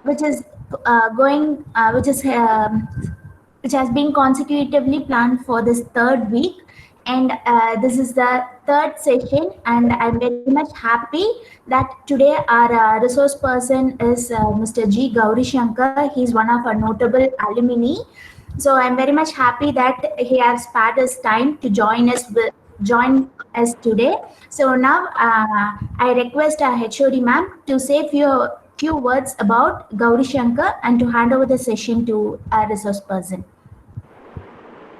which is which has been consecutively planned for this third week, and this is the third session. And I'm very much happy that today our resource person is Mr. G. Gauri Shankar. He's one of our notable alumni. So I'm very much happy that he has spared his time to join us today. So now I request our HOD ma'am to say few words about Gauri Shankar and to hand over the session to our resource person.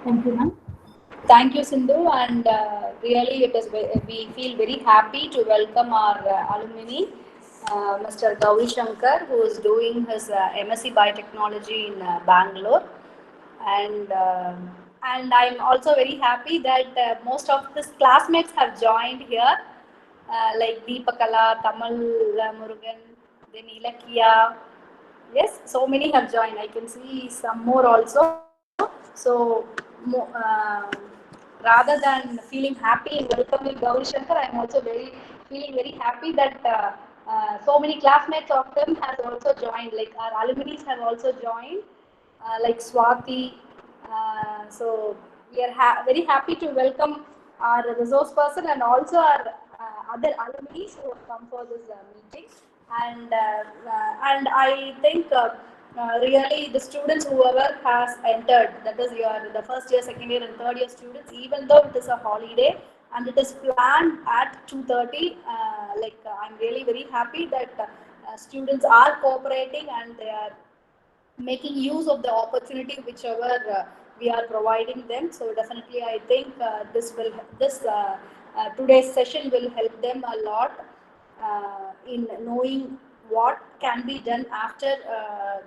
Thank you, ma'am. Thank you, Sindhu, and really we feel very happy to welcome our alumni, Mr. Gauri Shankar, who is doing his MSc Biotechnology in Bangalore, and I'm also very happy that most of his classmates have joined here, like Deepakala, Tamal Murugan, then Ilakia. Yes, so many have joined. I can see some more also. So, rather than feeling happy in welcoming Gauri Shankar, I'm also feeling very happy that so many classmates of him has also joined. Like our alumni have also joined, like Swati. So we are very happy to welcome our resource person and also our other alumni who have come for this meeting. And I think really the students whoever has entered, that is your the first year, second year, and third year students, even though it is a holiday and it is planned at 2:30, I'm really very happy that students are cooperating and they are making use of the opportunity whichever we are providing them. So definitely I think this today's session will help them a lot in knowing what can be done after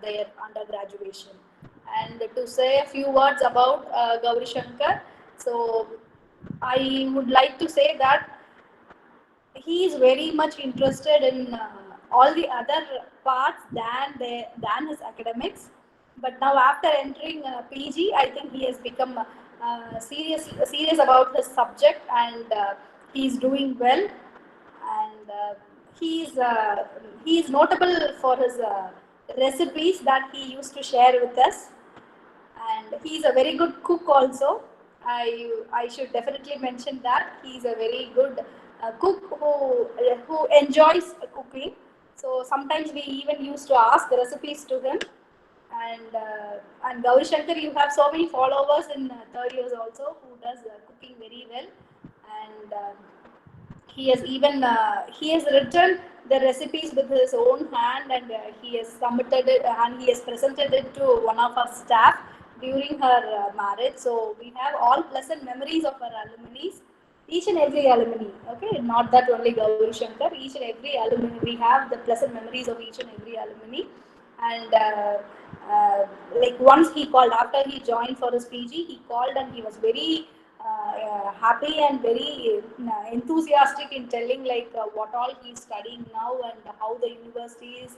their undergraduation. And to say a few words about Gauri Shankar, so I would like to say that he is very much interested in all the other parts than his academics. But now after entering PG, I think he has become serious about his subject, and he is doing well. And he is notable for his recipes that he used to share with us, and he's a very good cook also. I should definitely mention that he's a very good cook who enjoys cooking. So sometimes we even used to ask the recipes to him. And Gauri Shankar, you have so many followers in third years also who does cooking very well. And he has written the recipes with his own hand, and he has submitted it and he has presented it to one of our staff during her marriage. So we have all pleasant memories of our alumni, each and every alumni. Okay, not that only Gauri Shankar, each and every alumni, we have the pleasant memories of each and every alumni. And like once he called after he joined for his PG, he called and he was very happy and very enthusiastic in telling like what all he's studying now and how the universities,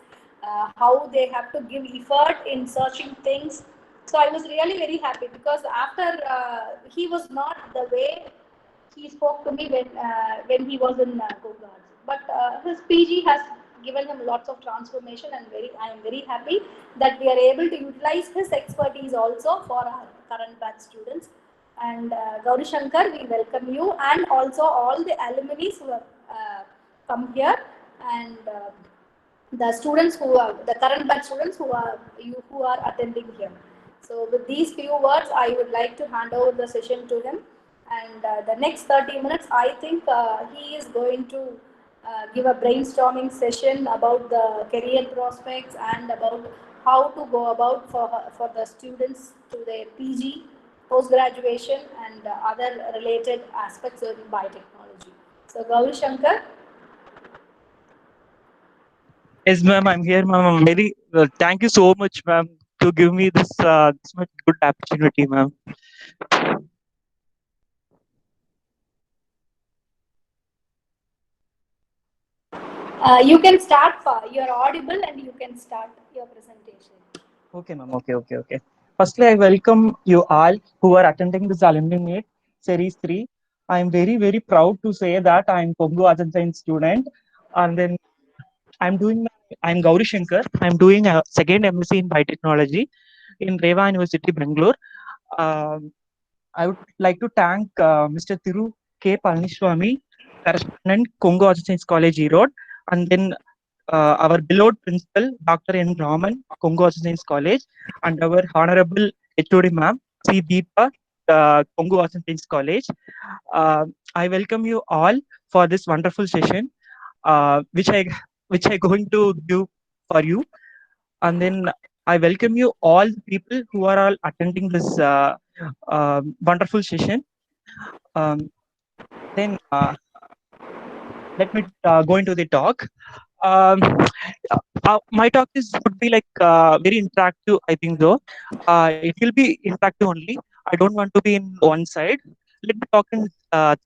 how they have to give effort in searching things. So I was really very happy because after he was not the way he spoke to me when he was in Gujarat. But his PG has given him lots of transformation, and I am very happy that we are able to utilize his expertise also for our current batch students. And Gauri Shankar, we welcome you, and also all the alumni who have come here, and the students who are the current batch students who are attending here. So with these few words, I would like to hand over the session to him. And the next 30 minutes, I think he is going to give a brainstorming session about the career prospects and about how to go about for the students to their PG, post graduation, and other related aspects of biotechnology. So Gauri Shankar. Yes, ma'am, I'm here, ma'am. I'm very thank you so much, ma'am, to give me this much good opportunity, ma'am. You can start. You're audible, and you can start your presentation. Okay, ma'am. Okay. Firstly, I welcome you all who are attending this alumni meet series 3. I am very proud to say that I am Kongu Argentine student, and then I'm doing my I'm Gauri Shankar. I'm doing a second MSc in Biotechnology in Reva University, Bangalore. Um, I would like to thank Mr. Thiru K. Palaniswamy, correspondent, Congo Arts and Science College, Erode, and then our beloved principal, Dr. N. Raman, Congo Arts and Science College, and our honorable HOD ma'am, C. Deepa, Congo Arts and Science College. I welcome you all for this wonderful session, which I going to give for you, and then I welcome you all the people who are all attending this wonderful session. Um, then let me go into the talk. Um, my talk is would be like very interactive. I think though, it will be interactive only. I don't want to be in one side. Let me talk in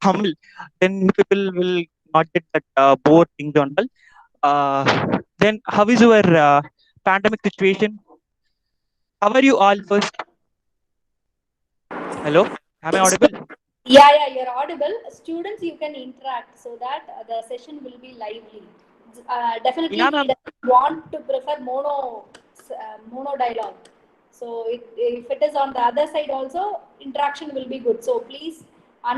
Tamil. Then people will not get that bored things on all. Then how is your pandemic situation? How are you all first? Hello, am I audible? Yeah, you're audible. Students, you can interact so that the session will be lively. Definitely, Yeah, he ma'am. doesn't want to prefer mono dialogue. So if it is on the other side also, interaction will be good. So please,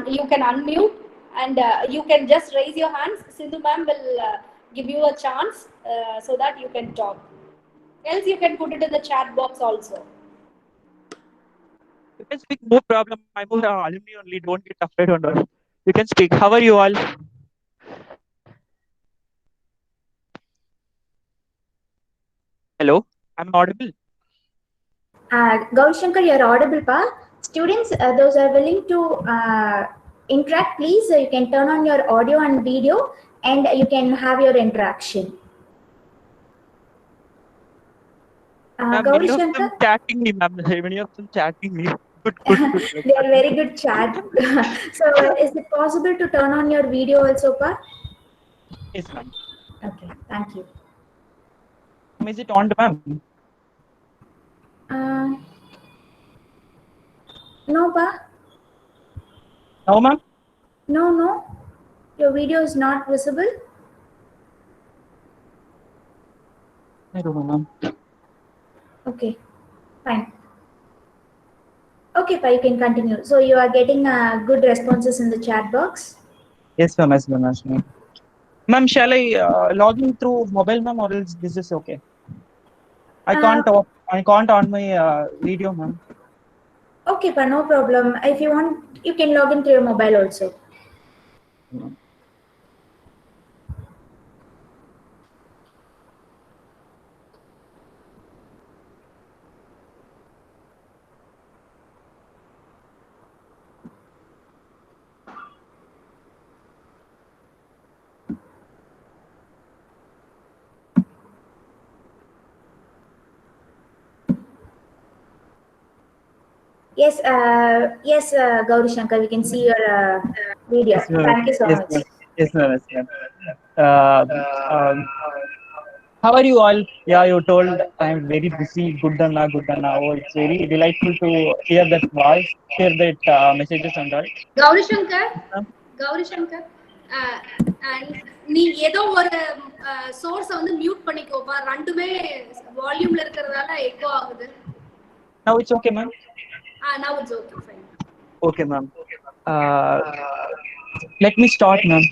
you can unmute and you can just raise your hands. Sindhu ma'am will give you a chance so that you can talk. Else, you can put it in the chat box also. You can speak, no problem. I'm a alumni only. Don't get afraid on all. You can speak. How are you all? Hello, I'm audible. Gauri Shankar, you're audible, pa. Students, those are willing to interact, please. You can turn on your audio and video, and you can have your interaction. Ma'am, Gauri many of Shankar, them chatting me, ma'am. Many of them chatting me. Good. they are very good chat. So, is it possible to turn on your video also, pa? Yes, ma'am. Okay, thank you. Is it on, ma'am? Uh, no, pa. No, ma'am. No. Your video is not visible. I don't know, ma'am. Okay, fine. Okay, pa, you can continue. So you are getting good responses in the chat box. Yes, ma'am. Yes, ma'am. Yes, ma'am. Ma'am, shall I log in through mobile, ma'am, or else this is okay? I Uh, can't. I can't on my video, ma'am. okay, pa, no problem. If you want, you can log in through your mobile also. Yes, Gauri Shankar, we can see your video. Yes, ma'am. Thank you so Yes, much. ma'am. Yes, ma'am. Yes, ma'am. Um, how are you all? Yeah, you told I'm very busy. Good Anna, good Anna. Oh, it's very delightful to hear that voice, hear that messages and all. Gauri Shankar, Ma'am. Gowri Shankar நீ ஏதோ ஒரு சோர்ஸை வந்து mute பண்ணிக்கோப்பா ரெண்டுமே வால்யூம்ல இருக்கிறதால echo ஆகுது Now it's okay, ma'am. now it's okay fine Okay, ma'am. Uh, let me start, ma'am.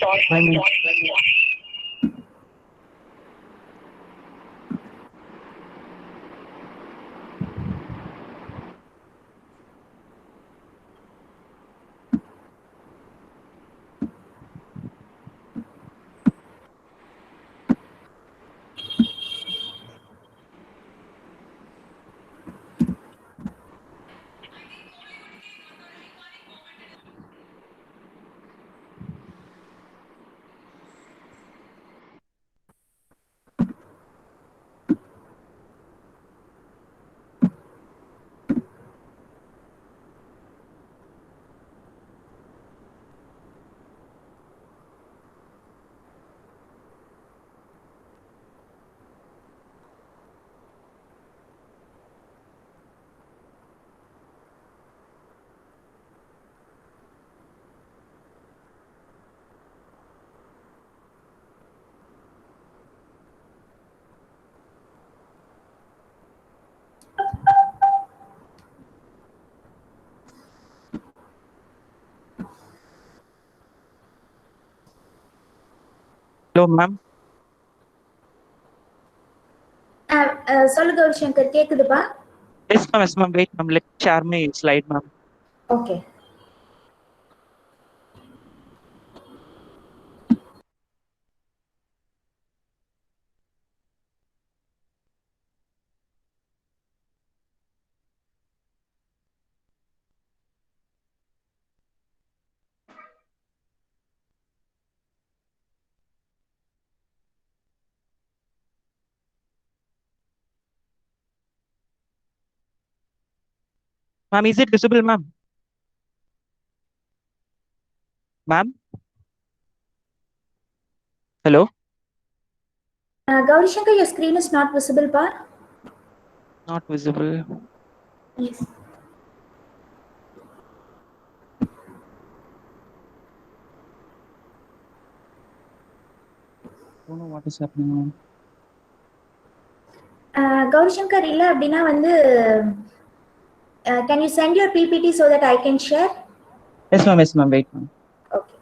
Hello, ma'am. சொல்லு கௌரிசங்கர், கேக்குதுப்பா? Yes, ma'am. Yes, ma'am. Wait, ma'am. Let me share my slide, ma'am. Okay. Ma'am, is it visible, ma'am? Ma'am? Hello? Gaurishankar, your screen is not visible, pa? Not visible. Yes. Don't know what is happening, ma'am. Gaurishankar, இல்ல அப்படின்னா வந்து can you send your PPT so that I can share? Yes, ma'am. Yes, ma'am. Wait, ma'am. Okay.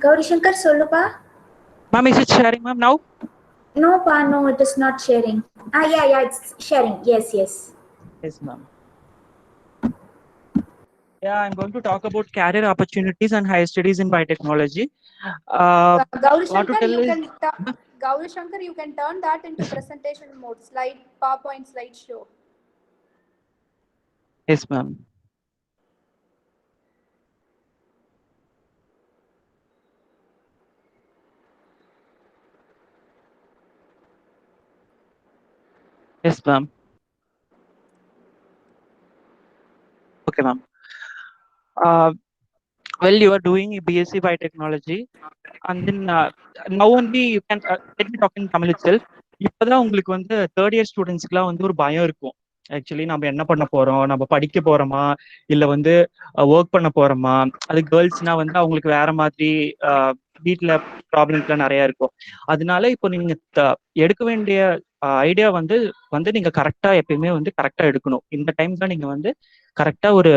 Gaurishankar, சொல்லுப்பா. Ma'am, is it sharing, ma'am, now? No, pa, no, it is not sharing. Yeah, it's sharing. Yes. Yes, ma'am. Yeah, I'm going to talk about career opportunities and higher studies in biotechnology. Gaurishankar, you can turn that into presentation mode, PowerPoint slideshow. Yes, ma'am. Yes, ma'am. Okay, ma'am. Well, you are doing BSc Biotechnology, and then now only you can let me talk in Tamil itself. இப்போதான் உங்களுக்கு வந்து third year ஸ்டூடெண்ட்ஸ்க்குலாம் வந்து ஒரு பயம் இருக்கும். Actually நம்ம என்ன பண்ண போறோம், நம்ம படிக்க போறோமா இல்ல வந்து ஒர்க் பண்ண போறோமா. அது கேர்ள்ஸ்னா வந்து அவங்களுக்கு வேற மாதிரி வீட்டுல ப்ராப்ளம்ஸ்லாம் நிறைய இருக்கும். அதனால இப்போ நீங்க எடுக்க வேண்டிய ஐடியா வந்து நீங்க கரெக்டா எப்பயுமே வந்து கரெக்டா எடுக்கணும். இந்த டைம் தான் நீங்க வந்து கரெக்டா ஒரு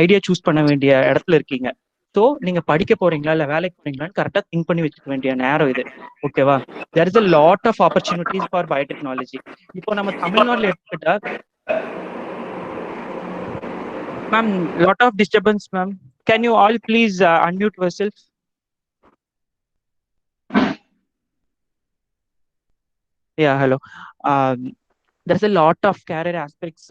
ஐடியா சூஸ் பண்ண வேண்டிய இடத்துல இருக்கீங்க. ஸோ நீங்க படிக்க போறீங்களா இல்ல வேலைக்கு போறீங்களான்னு கரெக்டா திங்க் பண்ணி வச்சுக்க வேண்டிய நேரம் இது. ஓகேவா? There is a lot of opportunities for biotechnology. இப்போ நம்ம தமிழ்நாட்டுல எடுத்துக்கிட்டா ma'am lot of disturbance ma'am. Can you all please unmute your Yeah, hello. There's a lot of career aspects.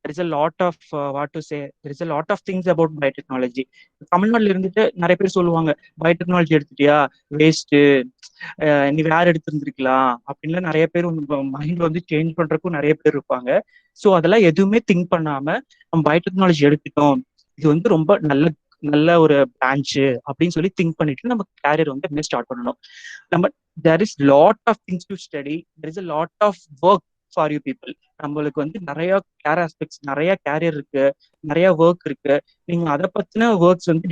There is a lot of what to say. There is a lot of things about biotechnology. தமிழ்நாட்டுல இருந்துட்டு நிறைய பேர் சொல்லுவாங்க, biotechnology எடுத்துட்டியா waste, நீ வேற எடுத்துருந்துருக்கலாம் அப்படின்லாம் நிறைய பேர் மைண்ட் வந்து சேஞ்ச் பண்றதுக்கும் நிறைய பேர் இருப்பாங்க. ஸோ அதெல்லாம் எதுவுமே திங்க் பண்ணாம நம்ம பயோடெக்னாலஜி எடுத்துட்டோம், இது வந்து ரொம்ப நல்ல ஒரு பிரான்ச்சு அப்படின்னு சொல்லி திங்க் பண்ணிட்டு நம்ம கேரியர் வந்து ஸ்டார்ட் பண்ணணும். நம்ம there is lot of things to study, there is a lot of work for you people. நம்மளுக்கு வந்து நிறைய கேர் ஆஸ்பெக்ட்ஸ், நிறைய கேரியர் இருக்கு, நிறைய ஒர்க் இருக்கு. நீங்க அதை பத்தின ஒர்க்ஸ் வந்து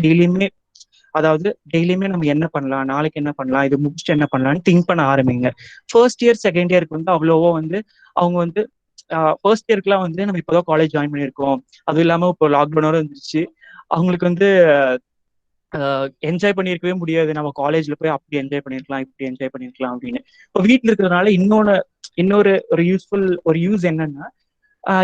டெய்லியுமே நம்ம என்ன பண்ணலாம், நாளைக்கு என்ன பண்ணலாம், இது முடிச்சுட்டு என்ன பண்ணலாம்னு திங்க் பண்ண ஆரம்பிங்க. ஃபர்ஸ்ட் இயர் செகண்ட் இயருக்கு வந்து அவ்வளவோ வந்து அவங்க வந்து ஃபர்ஸ்ட் இயர்க்குலாம் வந்து நம்ம இப்போதான் காலேஜ் ஜாயின் பண்ணியிருக்கோம், அதுவும் இல்லாம இப்போ லாக்டவுனோட இருந்துச்சு. அவங்களுக்கு வந்து என்ஜாய் பண்ணியிருக்கவே முடியாது. நம்ம காலேஜ்ல போய் அப்படி என்ஜாய் பண்ணிருக்கலாம், இப்படி என்ஜாய் பண்ணிருக்கலாம் அப்படின்னு. இப்போ வீட்டில் இருக்கிறதுனால இன்னொரு ஒரு யூஸ் என்னன்னா,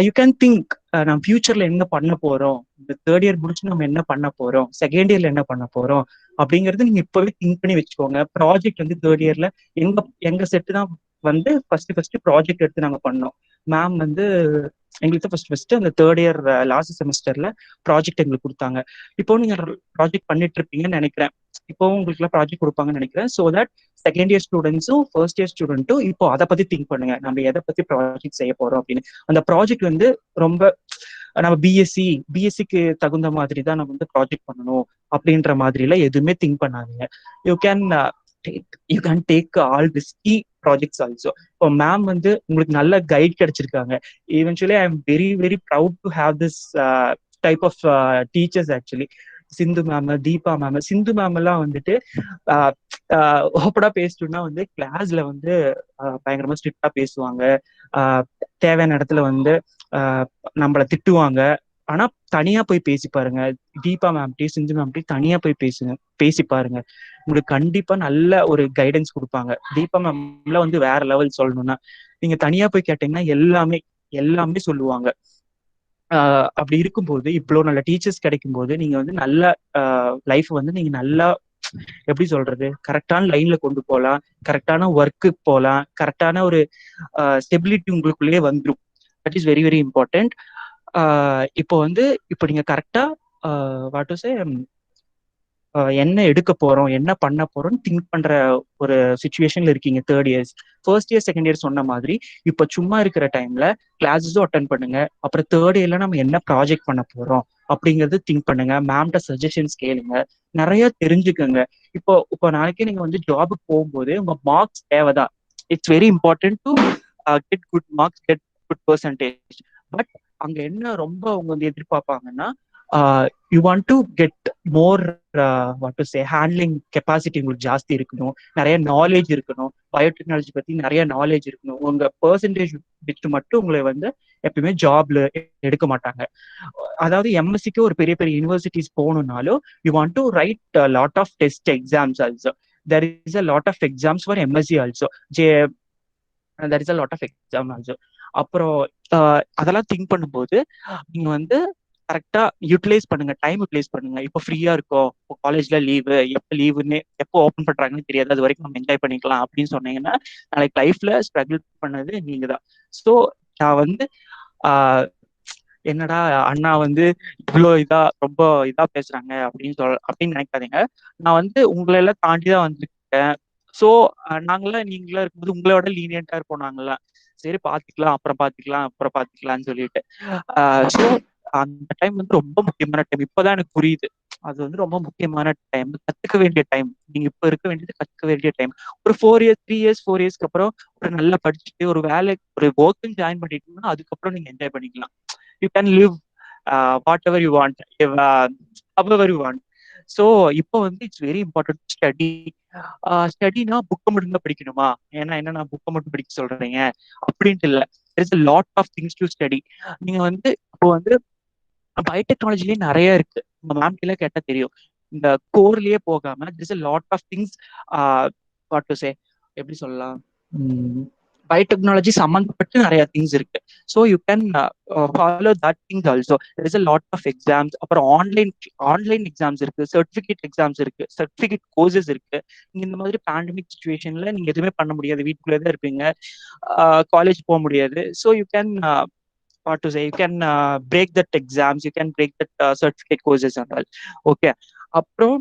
யூ கேன் திங்க் நம்ம ஃபியூச்சர்ல என்ன பண்ண போறோம், இந்த தேர்ட் இயர் முடிச்சு நம்ம என்ன பண்ண போறோம், செகண்ட் இயர்ல என்ன பண்ண போறோம் அப்படிங்கறது நீங்க இப்பவே திங்க் பண்ணி வச்சுக்கோங்க. ப்ராஜெக்ட் வந்து தேர்ட் இயர்ல எங்க செட்டு தான் வந்து ஃபர்ஸ்ட் ப்ராஜெக்ட் எடுத்து நாங்க பண்ணோம். மேம் வந்து எங்களுக்கு ஃபர்ஸ்ட் அந்த தேர்ட் இயர் லாஸ்ட் செமஸ்டர்ல ப்ராஜெக்ட் எங்களுக்கு கொடுத்தாங்க. இப்போ நீங்க ப்ராஜெக்ட் பண்ணிட்டு இருப்பீங்கன்னு நினைக்கிறேன். இப்போ உங்களுக்கு எல்லாம் ப்ராஜெக்ட் கொடுப்பாங்கன்னு நினைக்கிறேன். ஸோ தட் செகண்ட் இயர் ஸ்டூடெண்ட்ஸும் ஃபர்ஸ்ட் இயர் ஸ்டூடெண்ட்டும் இப்போ அதை பத்தி திங்க் பண்ணுங்க, நம்ம எதை பத்தி ப்ராஜெக்ட் செய்ய போறோம் அப்படின்னு. அந்த ப்ராஜெக்ட் வந்து ரொம்ப நம்ம பிஎஸ்சிக்கு தகுந்த மாதிரி தான் நம்ம வந்து ப்ராஜெக்ட் பண்ணணும் அப்படின்ற மாதிரில எதுவுமே திங்க் பண்ணாதீங்க. You can take all risky projects also. இப்போ மேம் வந்து உங்களுக்கு நல்ல கைட் கிடைச்சிருக்காங்க. Eventually I am very very proud to have this type of teachers actually. Sindhu ma'am, Deepa ma'am. Sindhu ma'am எல்லாம் வந்துட்டு ஓப்பனா பேசிட்டோம்னா வந்து கிளாஸ்ல வந்து பயங்கரமா ஸ்ட்ரிக்டா பேசுவாங்க. தேவையான இடத்துல வந்து நம்மளை திட்டுவாங்க. ஆனா தனியா போய் பேசி பாருங்க. தீபா மேம்கிட்டயும் சிந்து மேம்கிட்டயும் தனியா போய் பேசி பாருங்க. உங்களுக்கு கண்டிப்பா நல்ல ஒரு கைடன்ஸ் கொடுப்பாங்க. தீபா மேம்ல வந்து வேற லெவல் சொல்லணும்னா, நீங்க தனியா போய் கேட்டீங்கன்னா எல்லாமே சொல்லுவாங்க. அப்படி இருக்கும்போது இவ்வளவு நல்ல டீச்சர்ஸ் கிடைக்கும் போது நீங்க வந்து நல்ல லைஃப் வந்து நீங்க நல்லா எப்படி சொல்றது, கரெக்டான லைன்ல கொண்டு போகலாம், கரெக்டான ஒர்க்கு போகலாம், கரெக்டான ஒரு ஸ்டெபிலிட்டி உங்களுக்குள்ளேயே வந்துடும். That is very very important. இப்போ நீங்க கரெக்டா வாட் டு சே என்ன எடுக்க போறோம், என்ன பண்ண போறோம்னு திங்க் பண்ற ஒரு சுச்சுவேஷன்ல இருக்கீங்க third years. First year second year சொன்ன மாதிரி இப்ப சும்மா இருக்கிற டைம்ல கிளாஸஸும் அட்டன் பண்ணுங்க. அப்புறம் தேர்ட் இயர்ல நம்ம என்ன ப்ராஜெக்ட் பண்ண போறோம் அப்படிங்கறது திங்க் பண்ணுங்க. மேம்கிட்ட சஜஷன்ஸ் கேளுங்க, நிறைய தெரிஞ்சுக்கோங்க. இப்போ நாளைக்கே நீங்க வந்து ஜாபுக்கு போகும்போது உங்க மார்க்ஸ் தேவைதான். It's very important to get good marks, get good percentage. But அங்க என்ன ரொம்ப அவங்க வந்து எதிர்பார்ப்பாங்கன்னா, you want to get more what to say handling capacity உங்களுக்கு ஜாஸ்தி இருக்கணும், நிறைய நாலேஜ் இருக்கணும், பயோடெக்னாலஜி பத்தி நிறைய நாலேஜ் இருக்கணும். உங்க பெர்சன்டேஜ் வச்சு மட்டும் உங்களை வந்து எப்பயுமே ஜாப்ல எடுக்க மாட்டாங்க. அதாவது எம்எஸ்சிக்கு ஒரு பெரிய பெரிய யூனிவர்சிட்டிஸ் போகணும்னாலும் you want to write lot of test exams also. There is a lot of exams for MSc also. There is a lot of exam also. அப்புறம் அதெல்லாம் திங்க் பண்ணும்போது நீங்க வந்து கரெக்டா யூட்டிலைஸ் பண்ணுங்க, டைம் யூட்டிலைஸ் பண்ணுங்க. இப்போ ஃப்ரீயா இருக்கோம், இப்போ காலேஜ்ல லீவு, எப்போ ஓப்பன் பண்றாங்கன்னு தெரியாது, அது வரைக்கும் நம்ம என்ஜாய் பண்ணிக்கலாம் அப்படின்னு சொன்னீங்கன்னா நாளைக்கு லைஃப்ல ஸ்ட்ரகிள் பண்ணது நீங்க தான். ஸோ நான் வந்து என்னடா அண்ணா வந்து இவ்வளோ ரொம்ப இதா பேசுறாங்க அப்படின்னு நினைக்காதீங்க. நான் வந்து உங்களை எல்லாம் தாண்டிதான் வந்திருக்கேன். ஸோ நீங்களா இருக்கும்போது உங்களோட லீனியன்ட்டா இருப்போம் நாங்களாம். சரி அப்புறம் பாத்துக்கலாம்னு சொல்லிட்டு. ஸோ அந்த டைம் வந்து ரொம்ப முக்கியமான டைம். இப்பதான் எனக்கு புரியுது, அது வந்து ரொம்ப முக்கியமான டைம், கத்துக்க வேண்டிய டைம். நீங்க இப்ப இருக்க வேண்டியது கத்துக்க வேண்டிய டைம். ஒரு 4 இயர்ஸ்க்கு அப்புறம் ஒரு நல்லா படிச்சுட்டு ஒரு ஒரு ஒர்க்கும் ஜாயின் பண்ணிட்டீங்கன்னா அதுக்கப்புறம் நீங்க என்ஜாய் பண்ணிக்கலாம். You can live what ever you want, however you want. So இப்போ வந்து இட்ஸ் வெரி இம்பார்ட்டன்ட் ஸ்டடி. ஸ்டடினா புக்கை மட்டும் தான் படிக்கணுமா? ஏன்னா என்ன நான் புக்கை மட்டும் படிக்க சொல்றீங்க அப்படின்ட்டு இல்லை. there is a lot of things to study. நீங்க வந்து இப்போ வந்து பயோடெக்னாலஜிலேயே நிறைய இருக்கு. உங்க மேம் கீழே கேட்டா தெரியும். இந்த கோர்லயே போகாம there is a lot of things, what to say, எப்படி சொல்லலாம், பயோடெக்னாலஜி சம்பந்தப்பட்டு நிறைய திங்ஸ் இருக்கு. So you can follow that things also. There is a lot of exams. அப்புறம் ஆன்லைன் எக்ஸாம்ஸ் இருக்கு, சர்டிஃபிகேட் எக்ஸாம்ஸ் இருக்கு, சர்டிஃபிகேட் கோர்சஸ் இருக்கு. நீங்க இந்த மாதிரி பேண்டமிக் சுச்சுவேஷன்ல நீங்க எதுவுமே பண்ண முடியாது, வீட்டுக்குள்ளே தான் இருப்பீங்க, காலேஜ் போக முடியாது. So you can what to say, you can break that exams, you can break that certificate courses and all. Okay. அப்புறம்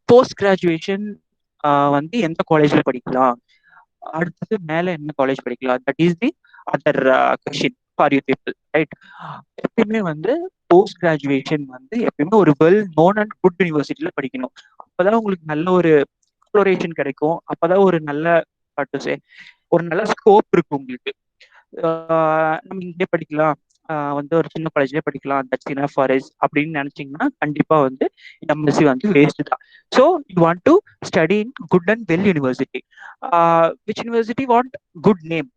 போஸ்ட் கிராஜுவேஷன் வந்து எந்த காலேஜ்ல படிக்கலாம், அடுத்தது மேல என்ன காலேஜ் படிக்கலாம், that is the other question for you people, right? எப்பயுமே வந்து போஸ்ட் கிராஜுவேஷன் வந்து எப்பயுமே ஒரு வெல் நோன் அண்ட் குட் யூனிவர்சிட்டியில படிக்கணும். அப்பதான் உங்களுக்கு நல்ல ஒரு எக்ஸ்ப்ளோரேஷன் கிடைக்கும். அப்பதான் ஒரு நல்ல வாட் டு சே ஒரு நல்ல ஸ்கோப் இருக்கு உங்களுக்கு. நம்ம இங்கே படிக்கலாம், வந்து ஒரு சின்ன காலேஜ்லேயே படிக்கலாம், தட்ஸ் இனஃப் ஃபார் அஸ் அப்படின்னு நினைச்சீங்கன்னா கண்டிப்பா வந்து எம்எஸ்சி வந்து வேஸ்ட் தான். So you want to study in good and well university. Which university want good name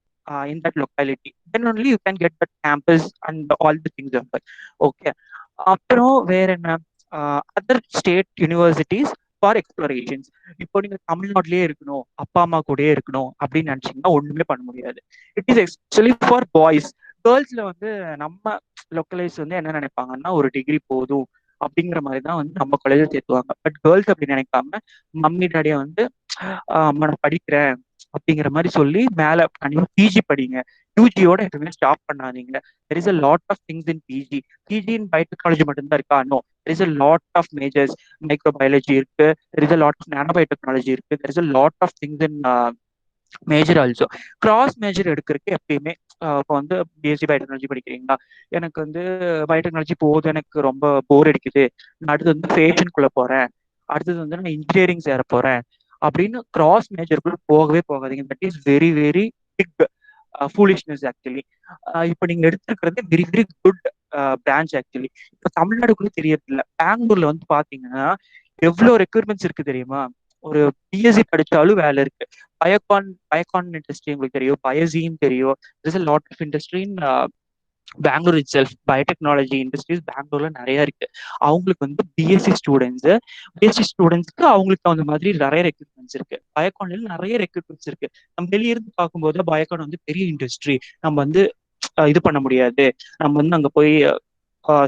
in that locality, then only you can get that campus and all the things of that. Okay. அப்புறம் வேற என்ன, other state universities for explorations. இப்போ நீங்க தமிழ்நாட்டிலேயே இருக்கணும், அப்பா அம்மா கூடயே இருக்கணும் அப்படின்னு நினைச்சீங்கன்னா ஒண்ணுமே பண்ண முடியாது. It is especially for boys. கேர்ள்ஸ்ல வந்து நம்ம லோக்கலைஸ் வந்து என்ன நினைப்பாங்கன்னா ஒரு டிகிரி போதும் அப்படிங்கிற மாதிரி தான் வந்து நம்ம காலேஜில் சேர்த்துவாங்க. பட் கேர்ள்ஸ் அப்படி நினைக்காம மம்மி டாடியை வந்து அம்மா நான் படிக்கிறேன் அப்படிங்கிற மாதிரி சொல்லி மேல பிஜி படிங்க, யூஜியோட எப்பவுமே ஸ்டாப் பண்ணாதீங்க. There is a lot of things in PG. PG in biotechnology மட்டும்தான் இருக்கா? No, there is a lot of majors. Microbiology இருக்கு, there is a lot of nanobiotechnology இருக்கு, there is a lot of things in major also. Cross major எடுக்கிறதுக்கு எப்பயுமே இப்போ வந்து BSc biotechnology படிக்கிறீங்களா, எனக்கு வந்து பயோடெக்னாலஜி போதும், எனக்கு ரொம்ப போர் அடிக்குது, நான் அடுத்து வந்து ஃபேஷனுக்குள்ள போறேன், அடுத்தது வந்து நான் இன்ஜினியரிங் சேர போறேன் அப்படின்னு கிராஸ் மேஜருக்குள்ள போகவே போகாதீங்க. That is very very big foolishness actually. இப்போ நீங்க எடுத்துக்கிறது very very good branch actually. இப்போ தமிழ்நாடுக்குள்ள தெரியறது இல்லை, பெங்களூர்ல வந்து பாத்தீங்கன்னா எவ்வளவு ரெக்ரூட்மெண்ட்ஸ் இருக்கு தெரியுமா? ஒரு பிஎஸ்சி படிச்சாலும் வேலை இருக்கு. பயோகான் இண்டஸ்ட்ரி உங்களுக்கு தெரியும், பயோசின்னு தெரியும். This a lot of industry in Bangalore itself. Biotechnology industries பெங்களூர்ல நிறைய இருக்கு. அவங்களுக்கு வந்து பிஎஸ்சி ஸ்டூடெண்ட்ஸ்க்கு அவங்களுக்கு அந்த மாதிரி நிறைய ரெக்ரூட்மெண்ட்ஸ் இருக்கு. பயோகான்ல நிறைய ரெக்ரூட்மெண்ட்ஸ் இருக்கு. நம்ம வெளியிருந்து பார்க்கும்போது பயோகான் வந்து பெரிய இண்டஸ்ட்ரி, நம்ம வந்து இது பண்ண முடியாது, நம்ம வந்து அங்க போய்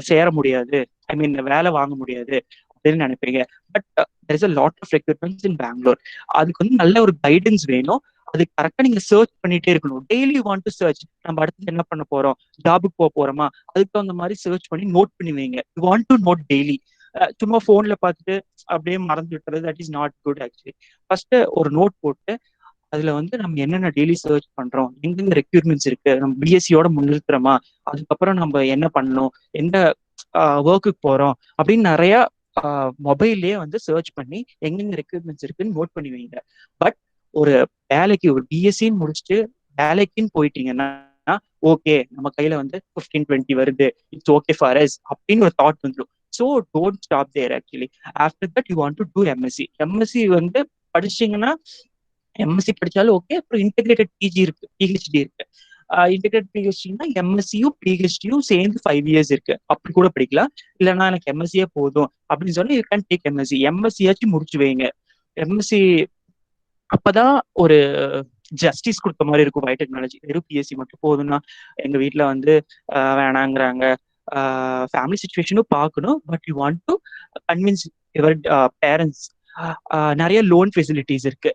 சேர முடியாது, ஐ மீன் வேலை வாங்க முடியாது அப்படின்னு நினைப்பீங்க. But there is a lot of recruitments in Bangalore. அதுக்கு வந்து நல்ல ஒரு கைடன்ஸ் வேணும். அது கரெக்டா நீங்க சர்ச் பண்ணிட்டே இருக்கணும். Daily want to search. நம்ம அடுத்து என்ன பண்ண போறோம், ஜாபுக்கு போக போறோமா, அதுக்கு தகுந்த மாதிரி சர்ச் பண்ணி நோட் பண்ணி வைங்க. You want to note daily. சும்மா போன்ல பார்த்துட்டு அப்படியே மறந்து விட்டுறது, that is not good actually. First ஒரு நோட் போட்டு அதுல வந்து நம்ம என்னென்ன டெய்லி சர்ச் பண்றோம், எங்கெங்க ரெக்யூர்மெண்ட்ஸ் இருக்கு, நம்ம பிஎஸ்சியோட முன்னிறுத்துறோமா, அதுக்கப்புறம் நம்ம என்ன பண்ணணும், எந்த ஒர்க்குக்கு போறோம் அப்படின்னு நிறைய மொபைல்லே வந்து சர்ச் பண்ணி எங்கெங்க ரெக்யூர்மெண்ட்ஸ் இருக்குன்னு நோட் பண்ணி வைங்க. பட் ஒரு வேலைக்கு ஒரு பிஎஸ்சின்னு முடிச்சுட்டு வேலைக்குன்னு போயிட்டீங்கன்னா ஓகே, நம்ம கையில வந்து 15-20 வருது, இட்ஸ் ஓகே ஃபார் அஸ் அப்படின்னு ஒரு தாட் வந்துடும். So don't stop there actually. After that you want to do MSc. MSc வந்து படிச்சீங்கன்னா எம்எஸ்சி படிச்சாலும் ஓகே, அப்புறம் இன்டெகிரேட்டட் பிஜி இருக்கு, பிஹெச்டி இருக்கு. இன்டெகிரேட் பிஹெச்டினா எம்எஸ்சியும் பிஹெச்டியும் சேர்ந்து 5 years இருக்கு, அப்படி கூட படிக்கலாம். இல்லைன்னா எனக்கு எம்எஸ்சியே போதும் அப்படின்னு சொன்னா யூ கேன் டேக் எம்எஸ்சி. எம்எஸ்சியாச்சும் முடிச்சு வைங்க. எம்எஸ்சி அப்பதான் ஒரு ஜஸ்டிஸ் கொடுத்த மாதிரி இருக்கும். பயோடெக்னாலஜி வெறும் பிஎஸ்சி மட்டும் போதும்னா எங்க வீட்டுல வந்து வேணாங்கிறாங்க. ஃபேமிலி சுச்சுவேஷனும் பார்க்கணும், but you want to convince your parents. நிறைய லோன் ஃபெசிலிட்டிஸ் இருக்கு.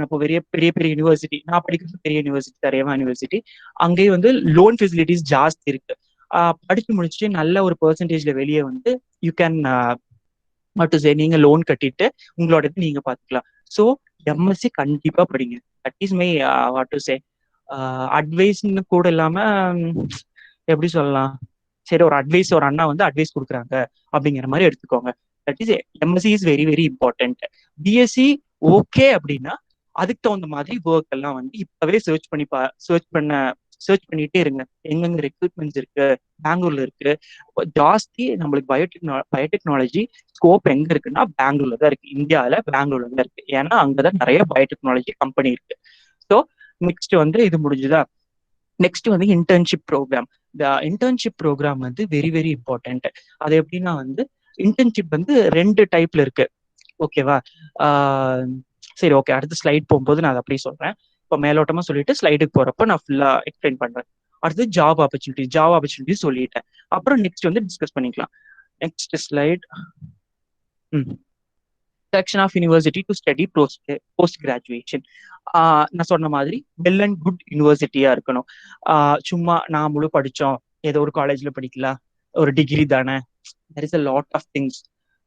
இப்போ பெரிய பெரிய பெரிய யூனிவர்சிட்டி, நான் படிக்கிறது பெரிய யூனிவர்சிட்டி தான், ரேவா யூனிவர்சிட்டி. அங்கேயே வந்து லோன் ஃபெசிலிட்டிஸ் ஜாஸ்தி இருக்கு. படிச்சு முடிச்சுட்டு நல்ல ஒரு பெர்சன்டேஜ்ல வெளியே வந்து யூ கேன் நீங்க லோன் கட்டிட்டு உங்களோட நீங்க பாத்துக்கலாம். ஸோ எம்எஸ்சி கண்டிப்பா படிங்க. That is my what to say அட்வைஸ்ன்னு கூட இல்லாம எப்படி சொல்லலாம், சரி ஒரு அட்வைஸ், ஒரு அண்ணா வந்து அட்வைஸ் கொடுக்குறாங்க அப்படிங்கிற மாதிரி எடுத்துக்கோங்க. That is MSc is very very important. BSc okay அப்படின்னா அதுக்கு தகுந்த மாதிரி ஒர்க் எல்லாம் வந்து இப்பவே சர்ச் பண்ணிட்டே இருங்க. எங்கெங்க ரெக்ரூட்மெண்ட்ஸ் இருக்கு, பெங்களூர்ல இருக்கு ஜாஸ்தி. நம்மளுக்கு பயோடெக்னாலஜி ஸ்கோப் எங்க இருக்குன்னா பெங்களூர்ல தான் இருக்கு, இந்தியாவில பெங்களூர்ல தான் இருக்கு. ஏன்னா அங்கதான் நிறைய பயோடெக்னாலஜி கம்பெனி இருக்கு. ஸோ நெக்ஸ்ட் வந்து இது முடிஞ்சுதா, நெக்ஸ்ட் வந்து இன்டர்ன்ஷிப் ப்ரோக்ராம். இந்த இன்டர்ன்ஷிப் ப்ரோக்ராம் வந்து வெரி வெரி இம்பார்ட்டன்ட். அது எப்படின்னா வந்து இன்டர்ன்ஷிப் வந்து 2 டைப்ல இருக்கு, ஓகேவா? சரி ஓகே, அடுத்த ஸ்லைட் போகும்போது நான் அதை அப்படியே சொல்றேன். இப்போ மேலோட்டமா சொல்லிட்டு ஸ்லைடுக்கு போறப்ப நான் ஃபுல்லா எக்ஸ்பிளைன் பண்றேன். அடுத்து ஜாப் ஆப்பர்ச்சுனிட்டி சொல்லிட்டேன். அப்புறம் நெக்ஸ்ட் வந்து டிஸ்கஸ் பண்ணிக்கலாம். Next slide. Selection of university to study post graduation. நான் சொன்ன மாதிரி வெல் அண்ட் குட் யூனிவர்சிட்டியா இருக்கணும். சும்மா நான் முழு படிச்சோம் ஏதோ ஒரு காலேஜ்ல படிக்கலாம், ஒரு டிகிரி தானே. There is a lot of things.